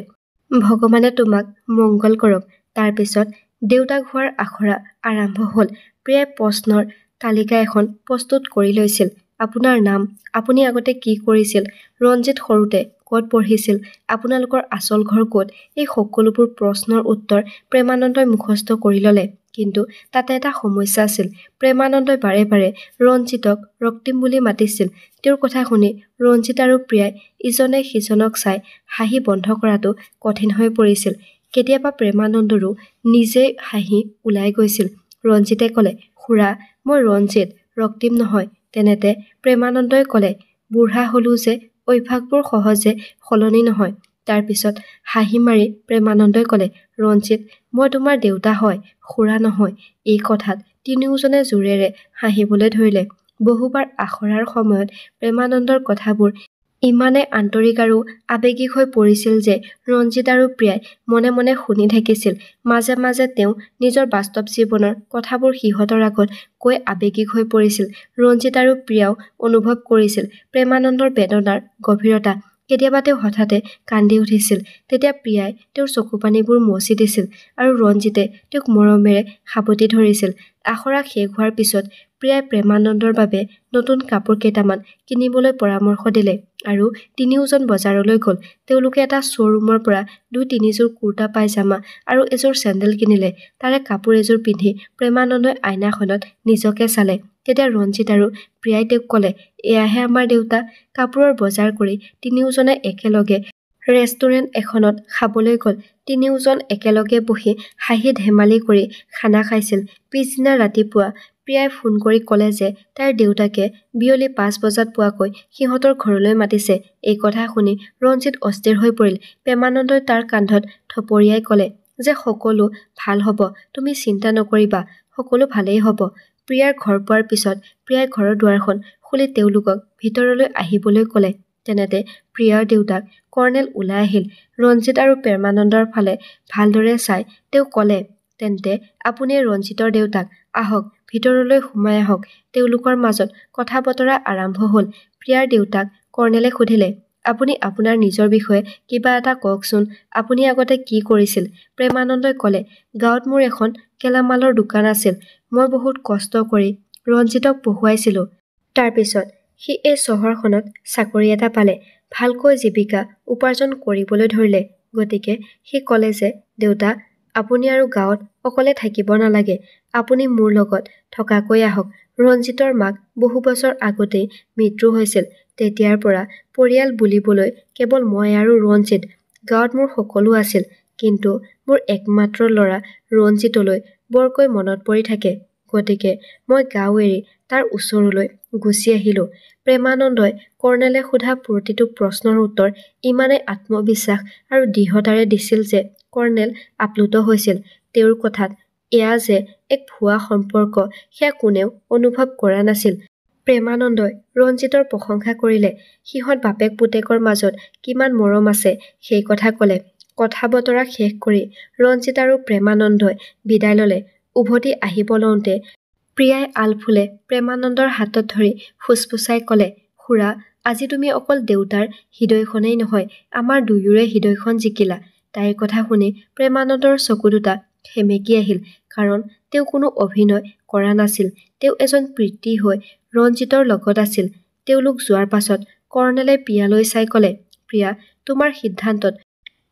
ভগৱানে তোমাক মংগল কৰক। তাৰ পিছত দেউতাক হোৱাৰ আখৰা আৰম্ভ হ'ল। প্ৰিয়াই প্ৰশ্নৰ তালিকা এখন প্ৰস্তুত কৰি লৈছিল। আপোনাৰ নাম, আপুনি আগতে কি কৰিছিল, ৰঞ্জিত সৰুতে ক'ত পঢ়িছিল, আপোনালোকৰ আচল ঘৰ ক'ত, এই সকলোবোৰ প্ৰশ্নৰ উত্তৰ প্ৰেমানন্দই মুখস্থ কৰি ল'লে। কিন্তু তাতে এটা সমস্যা আছিল। প্ৰেমানন্দই বাৰে বাৰে ৰঞ্জিতক ৰক্তিম বুলি মাতিছিল। তেওঁৰ কথা শুনি ৰঞ্জিত আৰু প্ৰিয়াই ইজনে সিজনক চাই হাঁহি বন্ধ কৰাটো কঠিন হৈ পৰিছিল। কেতিয়াবা প্ৰেমানন্দৰো নিজেই হাঁহি ওলাই গৈছিল। ৰঞ্জিতে ক'লে, খুৰা, মই ৰঞ্জিত, ৰক্তিম নহয়। তেনেতে প্ৰেমানন্দই ক'লে, বুঢ়া হলো যে অভ্যাসবোৰ সহজে সলনি নহয়। তাৰ পিছত হাঁহি মাৰি প্ৰেমানন্দই ক'লে, ৰঞ্জিত, মই তোমাৰ দেউতা হয়, খুৰা নহয়। এই কথাত তিনিওজনে জোৰেৰে হাঁহিবলৈ ধৰিলে। বহুবাৰ আখৰাৰ সময়ত প্ৰেমানন্দৰ কথাবোৰ ইমানে আন্তৰিক আৰু আৱেগিক হৈ পৰিছিল যে ৰঞ্জিত আৰু প্ৰিয়াই মনে মনে শুনি থাকিছিল। মাজে মাজে তেওঁ নিজৰ বাস্তৱ জীৱনৰ কথাবোৰ সিহঁতৰ আগত কৈ আৱেগিক হৈ পৰিছিল। ৰঞ্জিত আৰু প্ৰিয়াও অনুভৱ কৰিছিল প্ৰেমানন্দৰ বেদনাৰ গভীৰতা। কেতিয়াবা তেওঁ হঠাতে কান্দি উঠিছিল। তেতিয়া প্ৰিয়াই তেওঁৰ চকুপানীবোৰ মচি দিছিল আৰু ৰঞ্জিতে তেওঁক মৰমেৰে সাবটি ধৰিছিল। আখৰা শেষ হোৱাৰ পিছত প্ৰিয়াই প্ৰেমানন্দৰ বাবে নতুন কাপোৰ কেইটামান কিনিবলৈ পৰামৰ্শ দিলে আৰু তিনিওজন বজাৰলৈ গ'ল। তেওঁলোকে এটা শ্ব'ৰুমৰ পৰা 2-3 যোৰ কুৰ্তা পায়জামা আৰু এযোৰ চেণ্ডেল কিনিলে। তাৰে কাপোৰ এযোৰ পিন্ধি প্ৰেমানন্দই আইনাখনত নিজকে চালে। তেতিয়া ৰঞ্জিত আৰু প্ৰিয়াই তেওঁক ক'লে, এয়াহে আমাৰ দেউতা। কাপোৰৰ বজাৰ কৰি তিনিওজনে একেলগে ৰেষ্টুৰেণ্ট এখনত খাবলৈ গ'ল। তিনিওজন একেলগে বহি হাঁহি ধেমালি কৰি খানা খাইছিল। পিছদিনা ৰাতিপুৱা প্ৰিয়াই ফোন কৰি ক'লে যে তাইৰ দেউতাকে বিয়লি 5 বজাত পোৱাকৈ সিহঁতৰ ঘৰলৈ মাতিছে। এই কথা শুনি ৰঞ্জিত অস্থিৰ হৈ পৰিল। প্ৰেমানন্দই তাৰ কান্ধত থপৰিয়াই ক'লে যে সকলো ভাল হ'ব, তুমি চিন্তা নকৰিবা, সকলো ভালেই হ'ব। প্ৰিয়াৰ ঘৰ পোৱাৰ পিছত প্ৰিয়াই ঘৰৰ দুৱাৰখন খুলি তেওঁলোকক ভিতৰলৈ আহিবলৈ ক'লে। তেনেতে প্ৰিয়াৰ দেউতাক কৰ্ণেল ওলাই আহিল। ৰঞ্জিত আৰু প্ৰেমানন্দৰ ফালে ভালদৰে চাই তেওঁ ক'লে, তেন্তে আপুনি ৰঞ্জিতৰ দেউতাক, আহক ভিতৰলৈ সোমাই আহক। তেওঁলোকৰ মাজত কথা বতৰা আৰম্ভ হ'ল। প্ৰিয়াৰ দেউতাক কৰ্ণেলে সুধিলে, আপুনি আপোনাৰ নিজৰ বিষয়ে কিবা এটা কওকচোন, আপুনি আগতে কি কৰিছিল? প্ৰেমানন্দই ক'লে, গাঁৱত মোৰ এখন গেলামালৰ দোকান আছিল। মই বহুত কষ্ট কৰি ৰঞ্জিতক পঢ়ুৱাইছিলোঁ। তাৰপিছত সি এই চহৰখনত চাকৰি এটা পালে, ভালকৈ জীৱিকা উপাৰ্জন কৰিবলৈ ধৰিলে। গতিকে সি ক'লে যে দেউতা, আপুনি আৰু গাঁৱত অকলে থাকিব নালাগে, আপুনি মোৰ লগত থকাকৈ আহক। ৰঞ্জিতৰ মাক বহু বছৰ আগতেই মৃত্যু হৈছিল। তেতিয়াৰ পৰা পৰিয়াল বুলিবলৈ কেৱল মই আৰু ৰঞ্জিত। গাঁৱত মোৰ সকলো আছিল, কিন্তু মোৰ একমাত্ৰ ল'ৰা ৰঞ্জিতলৈ বৰকৈ মনত পৰি থাকে। গতিকে মই গাঁও এৰি তাৰ ওচৰলৈ গুচি আহিলোঁ। প্ৰেমানন্দই কৰ্ণেলে সোধা প্ৰতিটো প্ৰশ্নৰ উত্তৰ ইমানেই আত্মবিশ্বাস আৰু দৃঢ়তাৰে দিছিল যে কৰ্ণেল আপ্লুত হৈছিল। তেওঁৰ কথাত এয়া যে এক ভুৱা সম্পৰ্ক সেয়া কোনেও অনুভৱ কৰা নাছিল। প্ৰেমানন্দই ৰঞ্জিতৰ প্ৰশংসা কৰিলে। সিহঁত বাপেক পুতেকৰ মাজত কিমান মৰম আছে সেই কথা ক'লে। কথা বতৰা শেষ কৰি ৰঞ্জিত আৰু প্ৰেমানন্দই বিদায় ল'লে। উভতি আহিব লওঁতে প্ৰিয়াই আলফুলে প্ৰেমানন্দৰ হাতত ধৰি ফুচফুচাই ক'লে, খুৰা, আজি তুমি অকল দেউতাৰ হৃদয়খনেই নহয়, আমাৰ দুয়োৰে হৃদয়খন জিকিলা। তাইৰ কথা শুনি প্ৰেমানন্দৰ চকু দুটা সেমেকি আহিল। কাৰণ তেওঁ কোনো অভিনয় কৰা নাছিল। তেওঁ এজন পিতৃ হৈ ৰঞ্জিতৰ লগত আছিল। তেওঁলোক যোৱাৰ পাছত কৰ্ণেলে প্ৰিয়ালৈ চাই ক'লে, প্ৰিয়া, তোমাৰ সিদ্ধান্তত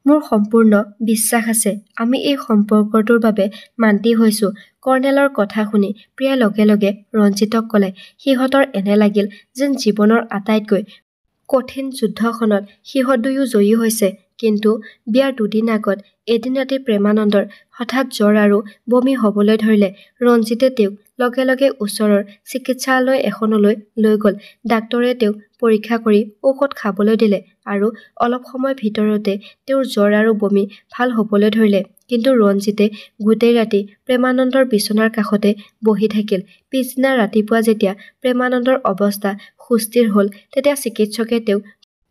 মোৰ সম্পূৰ্ণ বিশ্বাস আছে। আমি এই সম্পৰ্কটোৰ বাবে মান্তি হৈছোঁ। কৰ্ণেলৰ কথা শুনি প্ৰিয়াই লগে লগে ৰঞ্জিতক ক'লে, সিহঁতৰ এনে লাগিল যেন জীৱনৰ আটাইতকৈ কঠিন যুদ্ধখনত সিহঁত দুয়ো জয়ী হৈছে। কিন্তু বিয়াৰ দুদিন আগত এদিন ৰাতি প্ৰেমানন্দৰ হঠাৎ জ্বৰ আৰু বমি হ'বলৈ ধৰিলে। ৰঞ্জিতে তেওঁক লগে লগে ওচৰৰ চিকিৎসালয় এখনলৈ লৈ গ'ল। ডাক্তৰে তেওঁক পৰীক্ষা কৰি ঔষধ খাবলৈ দিলে আৰু অলপ সময়ৰ ভিতৰতে তেওঁৰ জ্বৰ আৰু বমি ভাল হ'বলৈ ধৰিলে। কিন্তু ৰঞ্জিতে গোটেই ৰাতি প্ৰেমানন্দৰ বিচনাৰ কাষতে বহি থাকিল। পিছদিনা ৰাতিপুৱা যেতিয়া প্ৰেমানন্দৰ অৱস্থা সুস্থিৰ হ'ল, তেতিয়া চিকিৎসকে তেওঁক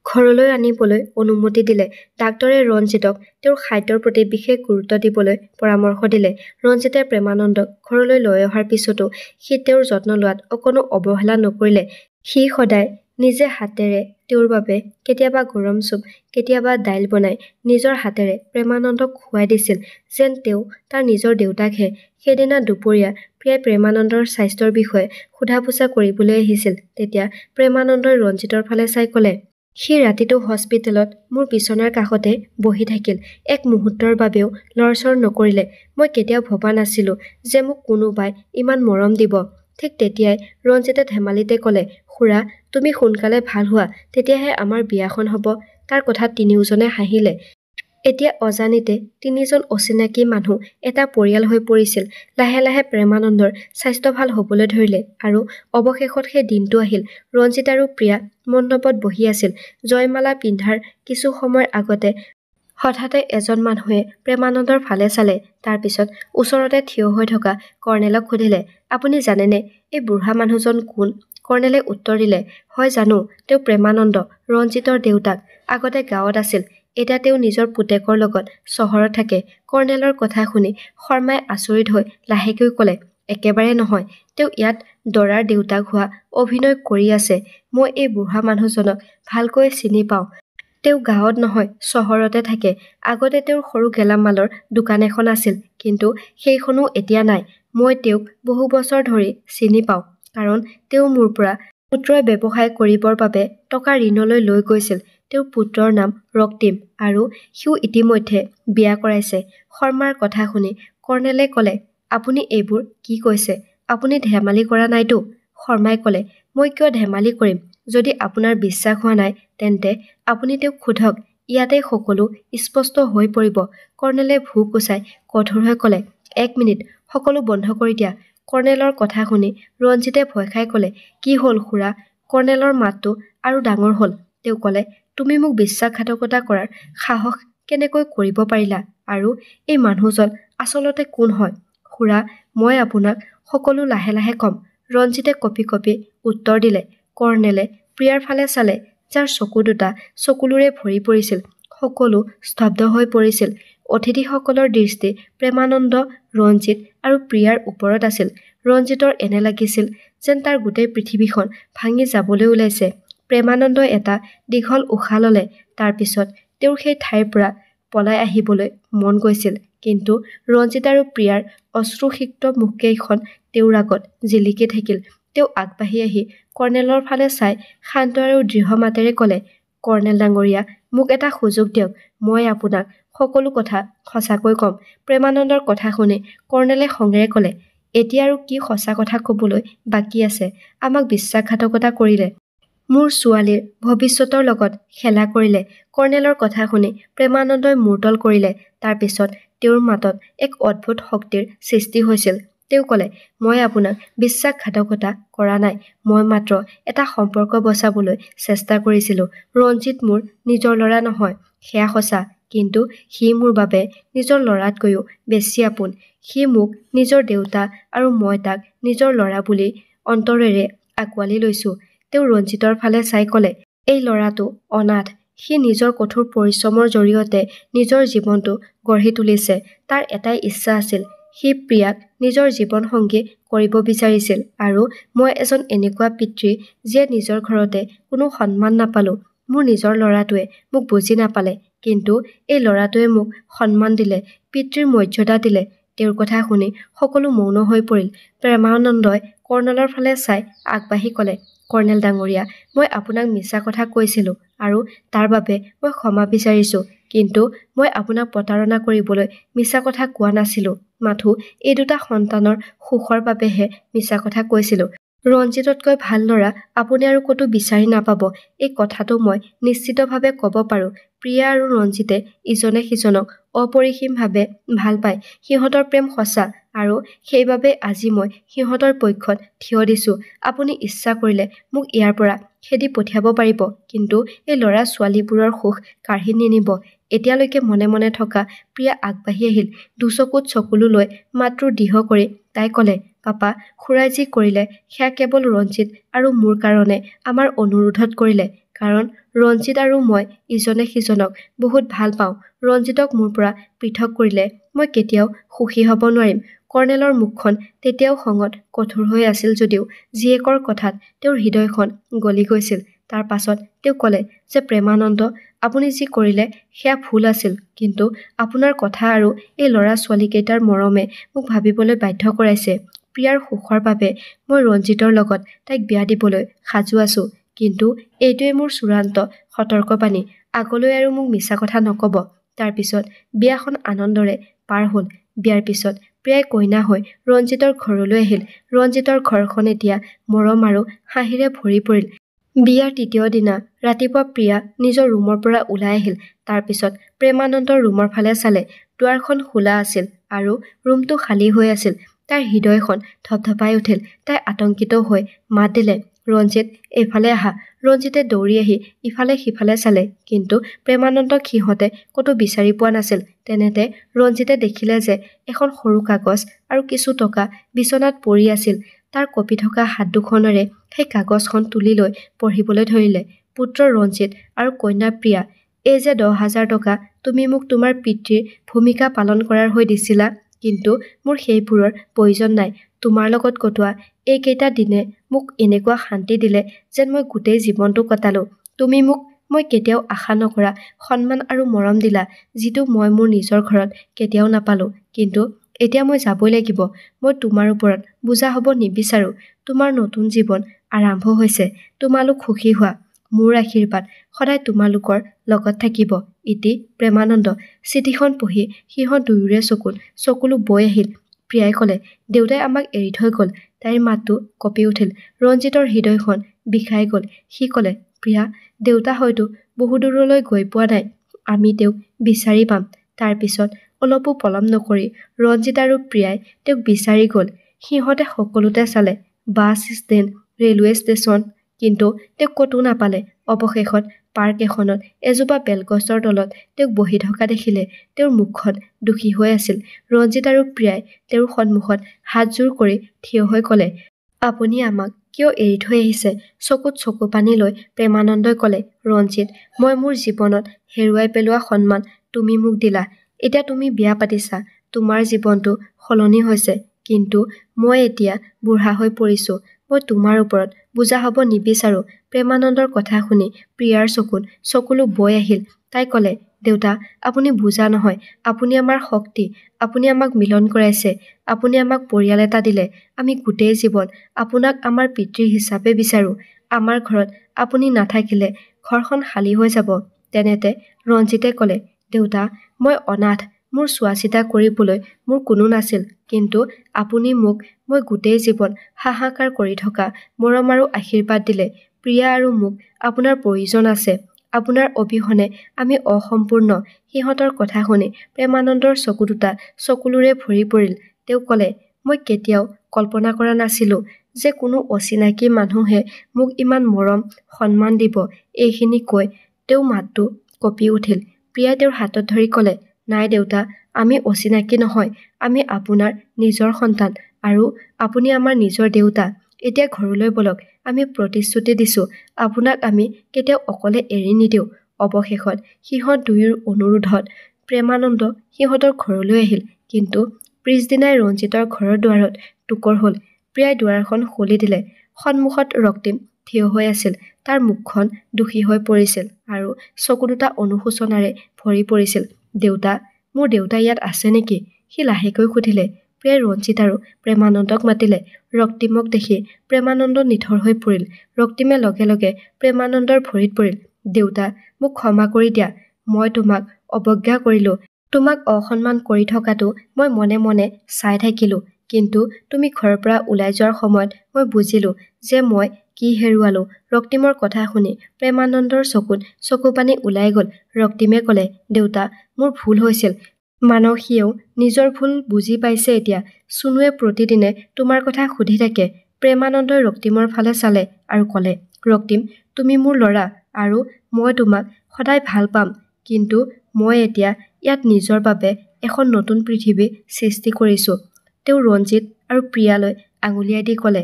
ঘৰলৈ আনিবলৈ অনুমতি দিলে। ডাক্তৰে ৰঞ্জিতক তেওঁৰ খাদ্যৰ প্ৰতি বিশেষ গুৰুত্ব দিবলৈ পৰামৰ্শ দিলে। ৰঞ্জিতে প্ৰেমানন্দক ঘৰলৈ লৈ অহাৰ পিছতো সি তেওঁৰ যত্ন লোৱাত অকণো অৱহেলা নকৰিলে। সি সদায় নিজে হাতেৰে তেওঁৰ বাবে কেতিয়াবা গৰম চুপ, কেতিয়াবা দাইল বনাই নিজৰ হাতেৰে প্ৰেমানন্দক খুৱাই দিছিল, যেন তেওঁ তাৰ নিজৰ দেউতাকহে। সেইদিনা দুপৰীয়া প্ৰিয়াই প্ৰেমানন্দৰ স্বাস্থ্যৰ বিষয়ে সোধা-পোছা কৰিবলৈ আহিছিল। তেতিয়া প্ৰেমানন্দই ৰঞ্জিতৰ ফালে চাই ক'লে, সি ৰাতিটো হস্পিটেলত মোৰ বিচনাৰ কাষতে বহি থাকিল। এক মুহূৰ্তৰ বাবেও লৰচৰ নকৰিলে। মই কেতিয়াও ভবা নাছিলোঁ যে মোক কোনোবাই ইমান মৰম দিব। ঠিক তেতিয়াই ৰঞ্জিতে ধেমালিতে ক'লে, খুৰা, তুমি সোনকালে ভাল হোৱা, তেতিয়াহে আমাৰ বিয়াখন হ'ব। তাৰ কথাত তিনিওজনে হাঁহিলে। এতিয়া অজানিতে তিনিজন অচিনাকি মানুহ এটা পৰিয়াল হৈ পৰিছিল। লাহে লাহে প্ৰেমানন্দৰ স্বাস্থ্য ভাল হ'বলৈ ধৰিলে আৰু অৱশেষত সেই দিনটো আহিল। ৰঞ্জিত আৰু প্ৰিয়া মণ্ডপত বহি আছিল। জয়মালা পিন্ধাৰ কিছু সময়ৰ আগতে হঠাতে এজন মানুহে প্ৰেমানন্দৰ ফালে চালে। তাৰপিছত ওচৰতে থিয় হৈ থকা কৰ্ণেলক সুধিলে, আপুনি জানেনে এই বুঢ়া মানুহজন কোন? কৰ্ণেলে উত্তৰ দিলে, হয় জানো, তেওঁ প্ৰেমানন্দ, ৰঞ্জিতৰ দেউতাক। আগতে গাঁৱত আছিল, এতিয়া তেওঁ নিজৰ পুতেকৰ লগত চহৰত থাকে। কৰ্ণেলৰ কথা শুনি শৰ্মাই আচৰিত হৈ লাহেকৈ ক'লে, একেবাৰে নহয়, তেওঁ ইয়াত দৰাৰ দেউতাক হোৱা অভিনয় কৰি আছে। মই এই বুঢ়া মানুহজনক ভালকৈ চিনি পাওঁ। তেওঁ গাঁৱত নহয়, চহৰতে থাকে। আগতে তেওঁৰ সৰু গেলামালৰ দোকান এখন আছিল, কিন্তু সেইখনো এতিয়া নাই। মই তেওঁক বহু বছৰ ধৰি চিনি পাওঁ, কাৰণ তেওঁ মোৰ পৰা পুত্ৰই ব্যৱসায় কৰিবৰ বাবে টকা ঋণলৈ লৈ গৈছিল। তেওঁৰ পুত্ৰৰ নাম ৰক্তিম আৰু সিও ইতিমধ্যে বিয়া কৰাইছে। শৰ্মাৰ কথা শুনি কৰ্ণেলে ক'লে, আপুনি এইবোৰ কি কৈছে? আপুনি ধেমালি কৰা নাইতো? শৰ্মাই ক'লে, মই কিয় ধেমালি কৰিম? যদি আপোনাৰ বিশ্বাস হোৱা নাই তেন্তে আপুনি তেওঁক সোধক। ইয়াতে সকলো স্পষ্ট হৈ পৰিব। কৰ্ণেলে ভু কুচাই কঠোৰ হৈ ক'লে, 1 মিনিট, সকলো বন্ধ কৰি দিয়া। কৰ্ণেলৰ কথা শুনি ৰঞ্জিতে ভয় খাই ক'লে, কি হ'ল খুৰা? কৰ্ণেলৰ মাতটো আৰু ডাঙৰ হ'ল। তেওঁ ক'লে, তুমি মোক বিশ্বাসঘাতকতা কৰাৰ সাহস কেনেকৈ কৰিব পাৰিলা? আৰু এই মানুহজন আচলতে কোন হয়? খুৰা, মই আপোনাক সকলো লাহে লাহে ক'ম। ৰঞ্জিতে কঁপি কঁপি উত্তৰ দিলে। কৰ্ণেলে প্ৰিয়াৰ ফালে চালে, যাৰ চকু দুটা চকুলোৰে ভৰি পৰিছিল। সকলো স্তব্ধ হৈ পৰিছিল। অতিথিসকলৰ দৃষ্টি প্ৰেমানন্দ, ৰঞ্জিত আৰু প্ৰিয়াৰ ওপৰত আছিল। ৰঞ্জিতৰ এনে লাগিছিল যেন তাৰ গোটেই পৃথিৱীখন ভাঙি যাবলৈ ওলাইছে। প্ৰেমানন্দই এটা দীঘল উশাহ ল'লে। তাৰ পিছত তেওঁৰ সেই ঠাইৰ পৰা পলাই আহিবলৈ মন গৈছিল। কিন্তু ৰঞ্জিত আৰু প্ৰিয়াৰ অশ্ৰুসিক্ত মুখকেইখন তেওঁৰ আগত জিলিকি থাকিল। তেওঁ আগবাঢ়ি আহি কৰ্ণেলৰ ফালে চাই শান্ত আৰু দৃঢ় মাতেৰে ক'লে, কৰ্ণেল ডাঙৰীয়া, মোক এটা সুযোগ দিয়ক। মই আপোনাক সকলো কথা সঁচাকৈ ক'ম। প্ৰেমানন্দৰ কথা শুনি কৰ্ণেলে খঙেৰে ক'লে, এতিয়া আৰু কি সঁচা কথা ক'বলৈ বাকী আছে? আমাক বিশ্বাসঘাতকতা কৰিলে। মোৰ ছোৱালীৰ ভৱিষ্যতৰ লগত খেলা কৰিলে। কৰ্ণেলৰ কথা শুনি প্ৰেমানন্দই মূৰতল কৰিলে। তাৰ পিছত তেওঁৰ মাতত এক অদ্ভুত শক্তিৰ সৃষ্টি হৈছিল। তেওঁ ক'লে, মই আপোনাক বিশ্বাসঘাতকতা কৰা নাই। মই মাত্ৰ এটা সম্পৰ্ক বচাবলৈ চেষ্টা কৰিছিলোঁ। ৰঞ্জিত মোৰ নিজৰ ল'ৰা নহয়, সেয়া সঁচা। কিন্তু সি মোৰ বাবে নিজৰ ল'ৰাতকৈও বেছি আপোন। সি মোক নিজৰ দেউতা আৰু মই তাক নিজৰ ল'ৰা বুলি অন্তৰেৰে আঁকোৱালি লৈছোঁ। তেওঁ ৰঞ্জিতৰ ফালে চাই ক'লে, এই ল'ৰাটো অনাথ। সি নিজৰ কঠোৰ পৰিশ্ৰমৰ জৰিয়তে নিজৰ জীৱনটো গঢ়ি তুলিছে। তাৰ এটাই ইচ্ছা আছিল, সি প্ৰিয়াক নিজৰ জীৱনসংগী কৰিব বিচাৰিছিল। আৰু মই এজন এনেকুৱা পিতৃ যিয়ে নিজৰ ঘৰতে কোনো সন্মান নাপালোঁ। মোৰ নিজৰ ল'ৰাটোৱে মোক বুজি নাপালে। কিন্তু এই ল'ৰাটোৱে মোক সন্মান দিলে, পিতৃৰ মৰ্যাদা দিলে। তেওঁৰ কথা শুনি সকলো মৌন হৈ পৰিল। প্ৰেমানন্দই কৰ্ণেলৰ ফালে চাই আগবাঢ়ি ক'লে, কৰ্ণেল ডাঙৰীয়া, মই আপোনাক মিছা কথা কৈছিলোঁ আৰু তাৰ বাবে মই ক্ষমা বিচাৰিছোঁ। কিন্তু মই আপোনাক প্ৰতাৰণা কৰিবলৈ মিছা কথা কোৱা নাছিলোঁ। মাথো এই দুটা সন্তানৰ সুখৰ বাবেহে মিছা কথা কৈছিলোঁ। ৰঞ্জিততকৈ ভাল ল'ৰা আপুনি আৰু ক'তো বিচাৰি নাপাব। এই কথাটো মই নিশ্চিতভাৱে ক'ব পাৰোঁ। প্ৰিয়া আৰু ৰঞ্জিতে ইজনে সিজনক অপৰিসীমভাৱে ভাল পায়। সিহঁতৰ প্ৰেম সঁচা আৰু সেইবাবে আজি মই সিহঁতৰ পক্ষত থিয় দিছোঁ। আপুনি ইচ্ছা কৰিলে মোক ইয়াৰ পৰা খেদি পঠিয়াব পাৰিব, কিন্তু এই ল'ৰা ছোৱালীবোৰৰ সুখ কাঢ়ি নিনিব। এতিয়ালৈকে মনে মনে থকা প্ৰিয়া আগবাঢ়ি আহিল। দুচকুত চকুলো লৈ মাতটো দৃঢ় কৰি তাই ক'লে, পাপা, খুৰাই যি কৰিলে সেয়া কেৱল ৰঞ্জিত আৰু মোৰ কাৰণে আমাৰ অনুৰোধত কৰিলে। কাৰণ ৰঞ্জিত আৰু মই ইজনে সিজনক বহুত ভাল পাওঁ। ৰঞ্জিতক মোৰ পৰা পৃথক কৰিলে মই কেতিয়াও সুখী হ'ব নোৱাৰিম। কৰ্ণেলৰ মুখখন তেতিয়াও খঙত কঠোৰ হৈ আছিল যদিও জীয়েকৰ কথাত তেওঁৰ হৃদয়খন গলি গৈছিল। তাৰ পাছত তেওঁ ক'লে যে প্ৰেমানন্দ, আপুনি যি কৰিলে সেয়া ভুল আছিল। কিন্তু আপোনাৰ কথা আৰু এই ল'ৰা ছোৱালীকেইটাৰ মৰমে মোক ভাবিবলৈ বাধ্য কৰাইছে। প্ৰিয়াৰ সুখৰ বাবে মই ৰঞ্জিতৰ লগত তাইক বিয়া দিবলৈ সাজু আছোঁ। কিন্তু এইটোৱে মোৰ চূড়ান্ত সতৰ্কবাণী। আগলৈ আৰু মোক মিছা কথা নক'ব। তাৰ পিছত বিয়াখন আনন্দৰে পাৰ হ'ল। বিয়াৰ পিছত প্ৰিয়াই কইনা হৈ ৰঞ্জিতৰ ঘৰলৈ আহিল। ৰঞ্জিতৰ ঘৰখন এতিয়া মৰম আৰু হাঁহিৰে ভৰি পৰিল। বিয়াৰ তৃতীয় দিনা ৰাতিপুৱা প্ৰিয়া নিজৰ ৰুমৰ পৰা ওলাই আহিল। তাৰ পিছত প্ৰেমানন্দৰ ৰুমৰ ফালে চালে। দুৱাৰখন খোলা আছিল আৰু ৰুমটো খালী হৈ আছিল। তাইৰ হৃদয়খন ধপধপাই উঠিল। তাই আতংকিত হৈ মাত দিলে, ৰঞ্জিত, এইফালে আহা। ৰঞ্জিতে দৌৰি আহি ইফালে সিফালে চালে, কিন্তু প্ৰেমানন্দক সিহঁতে ক'তো বিচাৰি পোৱা নাছিল। তেনেতে ৰঞ্জিতে দেখিলে যে এখন সৰু কাগজ আৰু কিছু টকা বিচনাত পৰি আছিল। তাৰ কঁপি থকা হাত দুখনেৰে সেই কাগজখন তুলি লৈ পঢ়িবলৈ ধৰিলে। পুত্ৰ ৰঞ্জিত আৰু কন্যা প্ৰিয়া, এই যে 10,000 টকা তুমি মোক তোমাৰ পিতৃৰ ভূমিকা পালন কৰাৰ হৈ দিছিলা, কিন্তু মোৰ সেইবোৰৰ প্ৰয়োজন নাই। তোমাৰ লগত কটোৱা এইকেইটা দিনে মোক এনেকুৱা শান্তি দিলে যেন মই গোটেই জীৱনটো কটালোঁ। তুমি মোক মই কেতিয়াও আশা নকৰা সন্মান আৰু মৰম দিলা, যিটো মই মোৰ নিজৰ ঘৰত কেতিয়াও নাপালোঁ। কিন্তু এতিয়া মই যাবই লাগিব। মই তোমাৰ ওপৰত বোজা হ'ব নিবিচাৰোঁ। তোমাৰ নতুন জীৱন আৰম্ভ হৈছে। তোমালোক সুখী হোৱা। মোৰ আশীৰ্বাদ সদায় তোমালোকৰ লগত থাকিব। ইতি প্ৰেমানন্দ। চিঠিখন পঢ়ি সিহঁত দুয়োৰে চকুত চকুলো বৈ আহিল। প্ৰিয়াই ক'লে, দেউতাই আমাক এৰি থৈ গ'ল। তাইৰ মাতটো কঁপি উঠিল। ৰঞ্জিতৰ হৃদয়খন বিষাই গ'ল। সি ক'লে, প্ৰিয়া, দেউতা হয়তো বহু দূৰলৈ গৈ পোৱা নাই। আমি তেওঁক বিচাৰি পাম। তাৰ পিছত অলপো পলম নকৰি ৰঞ্জিত আৰু প্ৰিয়াই তেওঁক বিচাৰি গ'ল। সিহঁতে সকলোতে চালে, বাছ ষ্টেণ্ড, ৰেলৱে ষ্টেচন, কিন্তু তেওঁক ক'তো নাপালে। অৱশেষত পাৰ্ক এখনত এজোপা বেলগছৰ তলত তেওঁক বহি থকা দেখিলে। তেওঁৰ মুখখন দুখী হৈ আছিল। ৰঞ্জিত আৰু প্ৰিয়াই তেওঁৰ সন্মুখত হাতযোৰ কৰি থিয় হৈ ক'লে, আপুনি আমাক কিয় এৰি থৈ আহিছে? চকুত চকু পানী লৈ প্ৰেমানন্দই ক'লে, ৰঞ্জিত, মই মোৰ জীৱনত হেৰুৱাই পেলোৱা সন্মান তুমি মোক দিলা। এতিয়া তুমি বিয়া পাতিছা, তোমাৰ জীৱনটো সলনি হৈছে, কিন্তু মই এতিয়া বুঢ়া হৈ পৰিছো। মই তোমাৰ ওপৰত বোজা হ'ব নিবিচাৰো। প্ৰেমানন্দৰ কথা শুনি প্ৰিয়াৰ চকুত চকুলো বৈ আহিল। তাই ক'লে, দেউতা, আপুনি বোজা নহয়, আপুনি আমাৰ শক্তি। আপুনি আমাক মিলন কৰাইছে, আপুনি আমাক পৰিয়াল এটা দিলে। আমি গোটেই জীৱন আপোনাক আমাৰ পিতৃ হিচাপে বিচাৰো। আমাৰ ঘৰত আপুনি নাথাকিলে ঘৰখন খালী হৈ যাব। তেনেতে ৰঞ্জিতে ক'লে, দেউতা, মই অনাথ, মোৰ চোৱা চিতা কৰিবলৈ মোৰ কোনো নাছিল, কিন্তু আপুনি মোক মই গোটেই জীৱন হাহাকাৰ কৰি থকা মৰম আৰু আশীৰ্বাদ দিলে। প্ৰিয়া আৰু মোক আপোনাৰ প্ৰয়োজন আছে। আপোনাৰ অবিহনে আমি অসম্পূৰ্ণ। সিহঁতৰ কথা শুনি প্ৰেমানন্দৰ চকু দুটা চকুলোৰে ভৰি পৰিল। তেওঁ ক'লে, মই কেতিয়াও কল্পনা কৰা নাছিলো যে কোনো অচিনাকি মানুহে মোক ইমান মৰম সন্মান দিব। এইখিনি কৈ তেওঁ মাতটো কঁপি উঠিল। প্ৰিয়াই তেওঁৰ হাতত ধৰি ক'লে, নাই দেউতা, আমি অচিনাকি নহয়, আমি আপোনাৰ নিজৰ সন্তান আৰু আপুনি আমাৰ নিজৰ দেউতা। এতিয়া ঘৰলৈ বলক, আমি প্ৰতিশ্ৰুতি দিছো আপোনাক আমি কেতিয়াও অকলে এৰি নিদিওঁ। অৱশেষত সিহঁত দুয়োৰ অনুৰোধত প্ৰেমানন্দ সিহঁতৰ ঘৰলৈ আহিল, কিন্তু পিছদিনাই ৰঞ্জিতৰ ঘৰৰ দুৱাৰত টুকৰ হ'ল। প্ৰিয়াই দুৱাৰখন খুলি দিলে। সন্মুখত ৰক্তিম থিয় হৈ আছিল। তাৰ মুখখন দুখী হৈ পৰিছিল আৰু চকু দুটা অনুশোচনাৰে ভৰি পৰিছিল। দেউতা, মোৰ দেউতা ইয়াত আছে নেকি? সি লাহেকৈ সুধিলে। প্ৰিয়াই ৰঞ্জিত আৰু প্ৰেমানন্দক মাতিলে। ৰক্তিমক দেখি প্ৰেমানন্দ নিথৰ হৈ পৰিল। ৰক্তিমে লগে লগে প্ৰেমানন্দৰ ভৰিত পৰিল। দেউতা, মোক ক্ষমা কৰি দিয়া। মই তোমাক অৱজ্ঞা কৰিলো। তোমাক অসন্মান কৰি থকাটো মই মনে মনে চাই থাকিলো, কিন্তু তুমি ঘৰৰ পৰা ওলাই যোৱাৰ সময়ত মই বুজিলো যে মই কি হেৰুৱালো। ৰক্তিমৰ কথা শুনি প্ৰেমানন্দৰ চকুত চকু পানী ওলাই গ'ল। ৰক্তিমে ক'লে, দেউতা, মোৰ ভুল হৈছিল। মানসীয়েও নিজৰ ভুল বুজি পাইছে এতিয়া। চুনুৱে প্ৰতিদিনে তোমাৰ কথা সুধি থাকে। প্ৰেমানন্দই ৰক্তিমৰ ফালে চালে আৰু ক'লে, ৰক্তিম, তুমি মোৰ ল'ৰা আৰু মই তোমাক সদায় ভাল পাম, কিন্তু মই এতিয়া ইয়াত নিজৰ বাবে এখন নতুন পৃথিৱী সৃষ্টি কৰিছো। তেওঁ ৰঞ্জিত আৰু প্ৰিয়ালৈ আঙুলিয়াই দি ক'লে,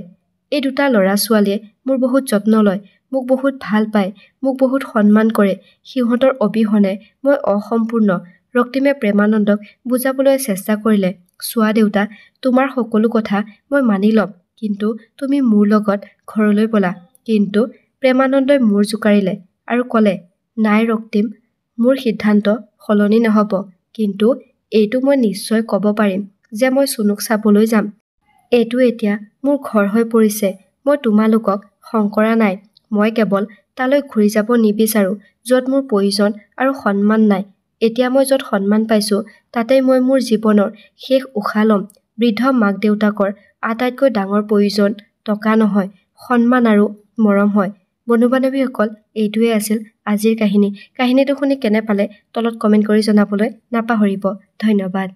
এই দুটা ল'ৰা ছোৱালীয়ে মোৰ বহুত যত্ন লয়, মোক বহুত ভাল পায়, মোক বহুত সন্মান কৰে। সিহঁতৰ অবিহনে মই অসম্পূৰ্ণ। ৰক্তিমে প্ৰেমানন্দক বুজাবলৈ চেষ্টা কৰিলে, চোৱা দেউতা, তোমাৰ সকলো কথা মই মানি ল'ম, কিন্তু তুমি মোৰ লগত ঘৰলৈ ব'লা। কিন্তু প্ৰেমানন্দই মূৰ জোকাৰিলে আৰু ক'লে, নাই ৰক্তিম, মোৰ সিদ্ধান্ত সলনি নহ'ব, কিন্তু এইটো মই নিশ্চয় ক'ব পাৰিম যে মই চুনুক চাবলৈ যাম। এইটো এতিয়া মোৰ ঘৰ হৈ পৰিছে। মই তোমালোকক খং কৰা নাই। মই কেৱল তালৈ ঘূৰি যাব নিবিচাৰো য'ত মোৰ প্ৰয়োজন আৰু সন্মান নাই। এতিয়া মই য'ত সন্মান পাইছো, তাতেই মই মোৰ জীৱনৰ শেষ উশাহ ল'ম। বৃদ্ধ মাক দেউতাকৰ আটাইতকৈ ডাঙৰ প্ৰয়োজন টকা নহয়, সন্মান আৰু মৰম হয়। বন্ধু বান্ধৱীসকল, এইটোৱে আছিল আজিৰ কাহিনী। কাহিনীটো শুনি কেনে পালে তলত কমেণ্ট কৰি জনাবলৈ নাপাহৰিব। ধন্যবাদ।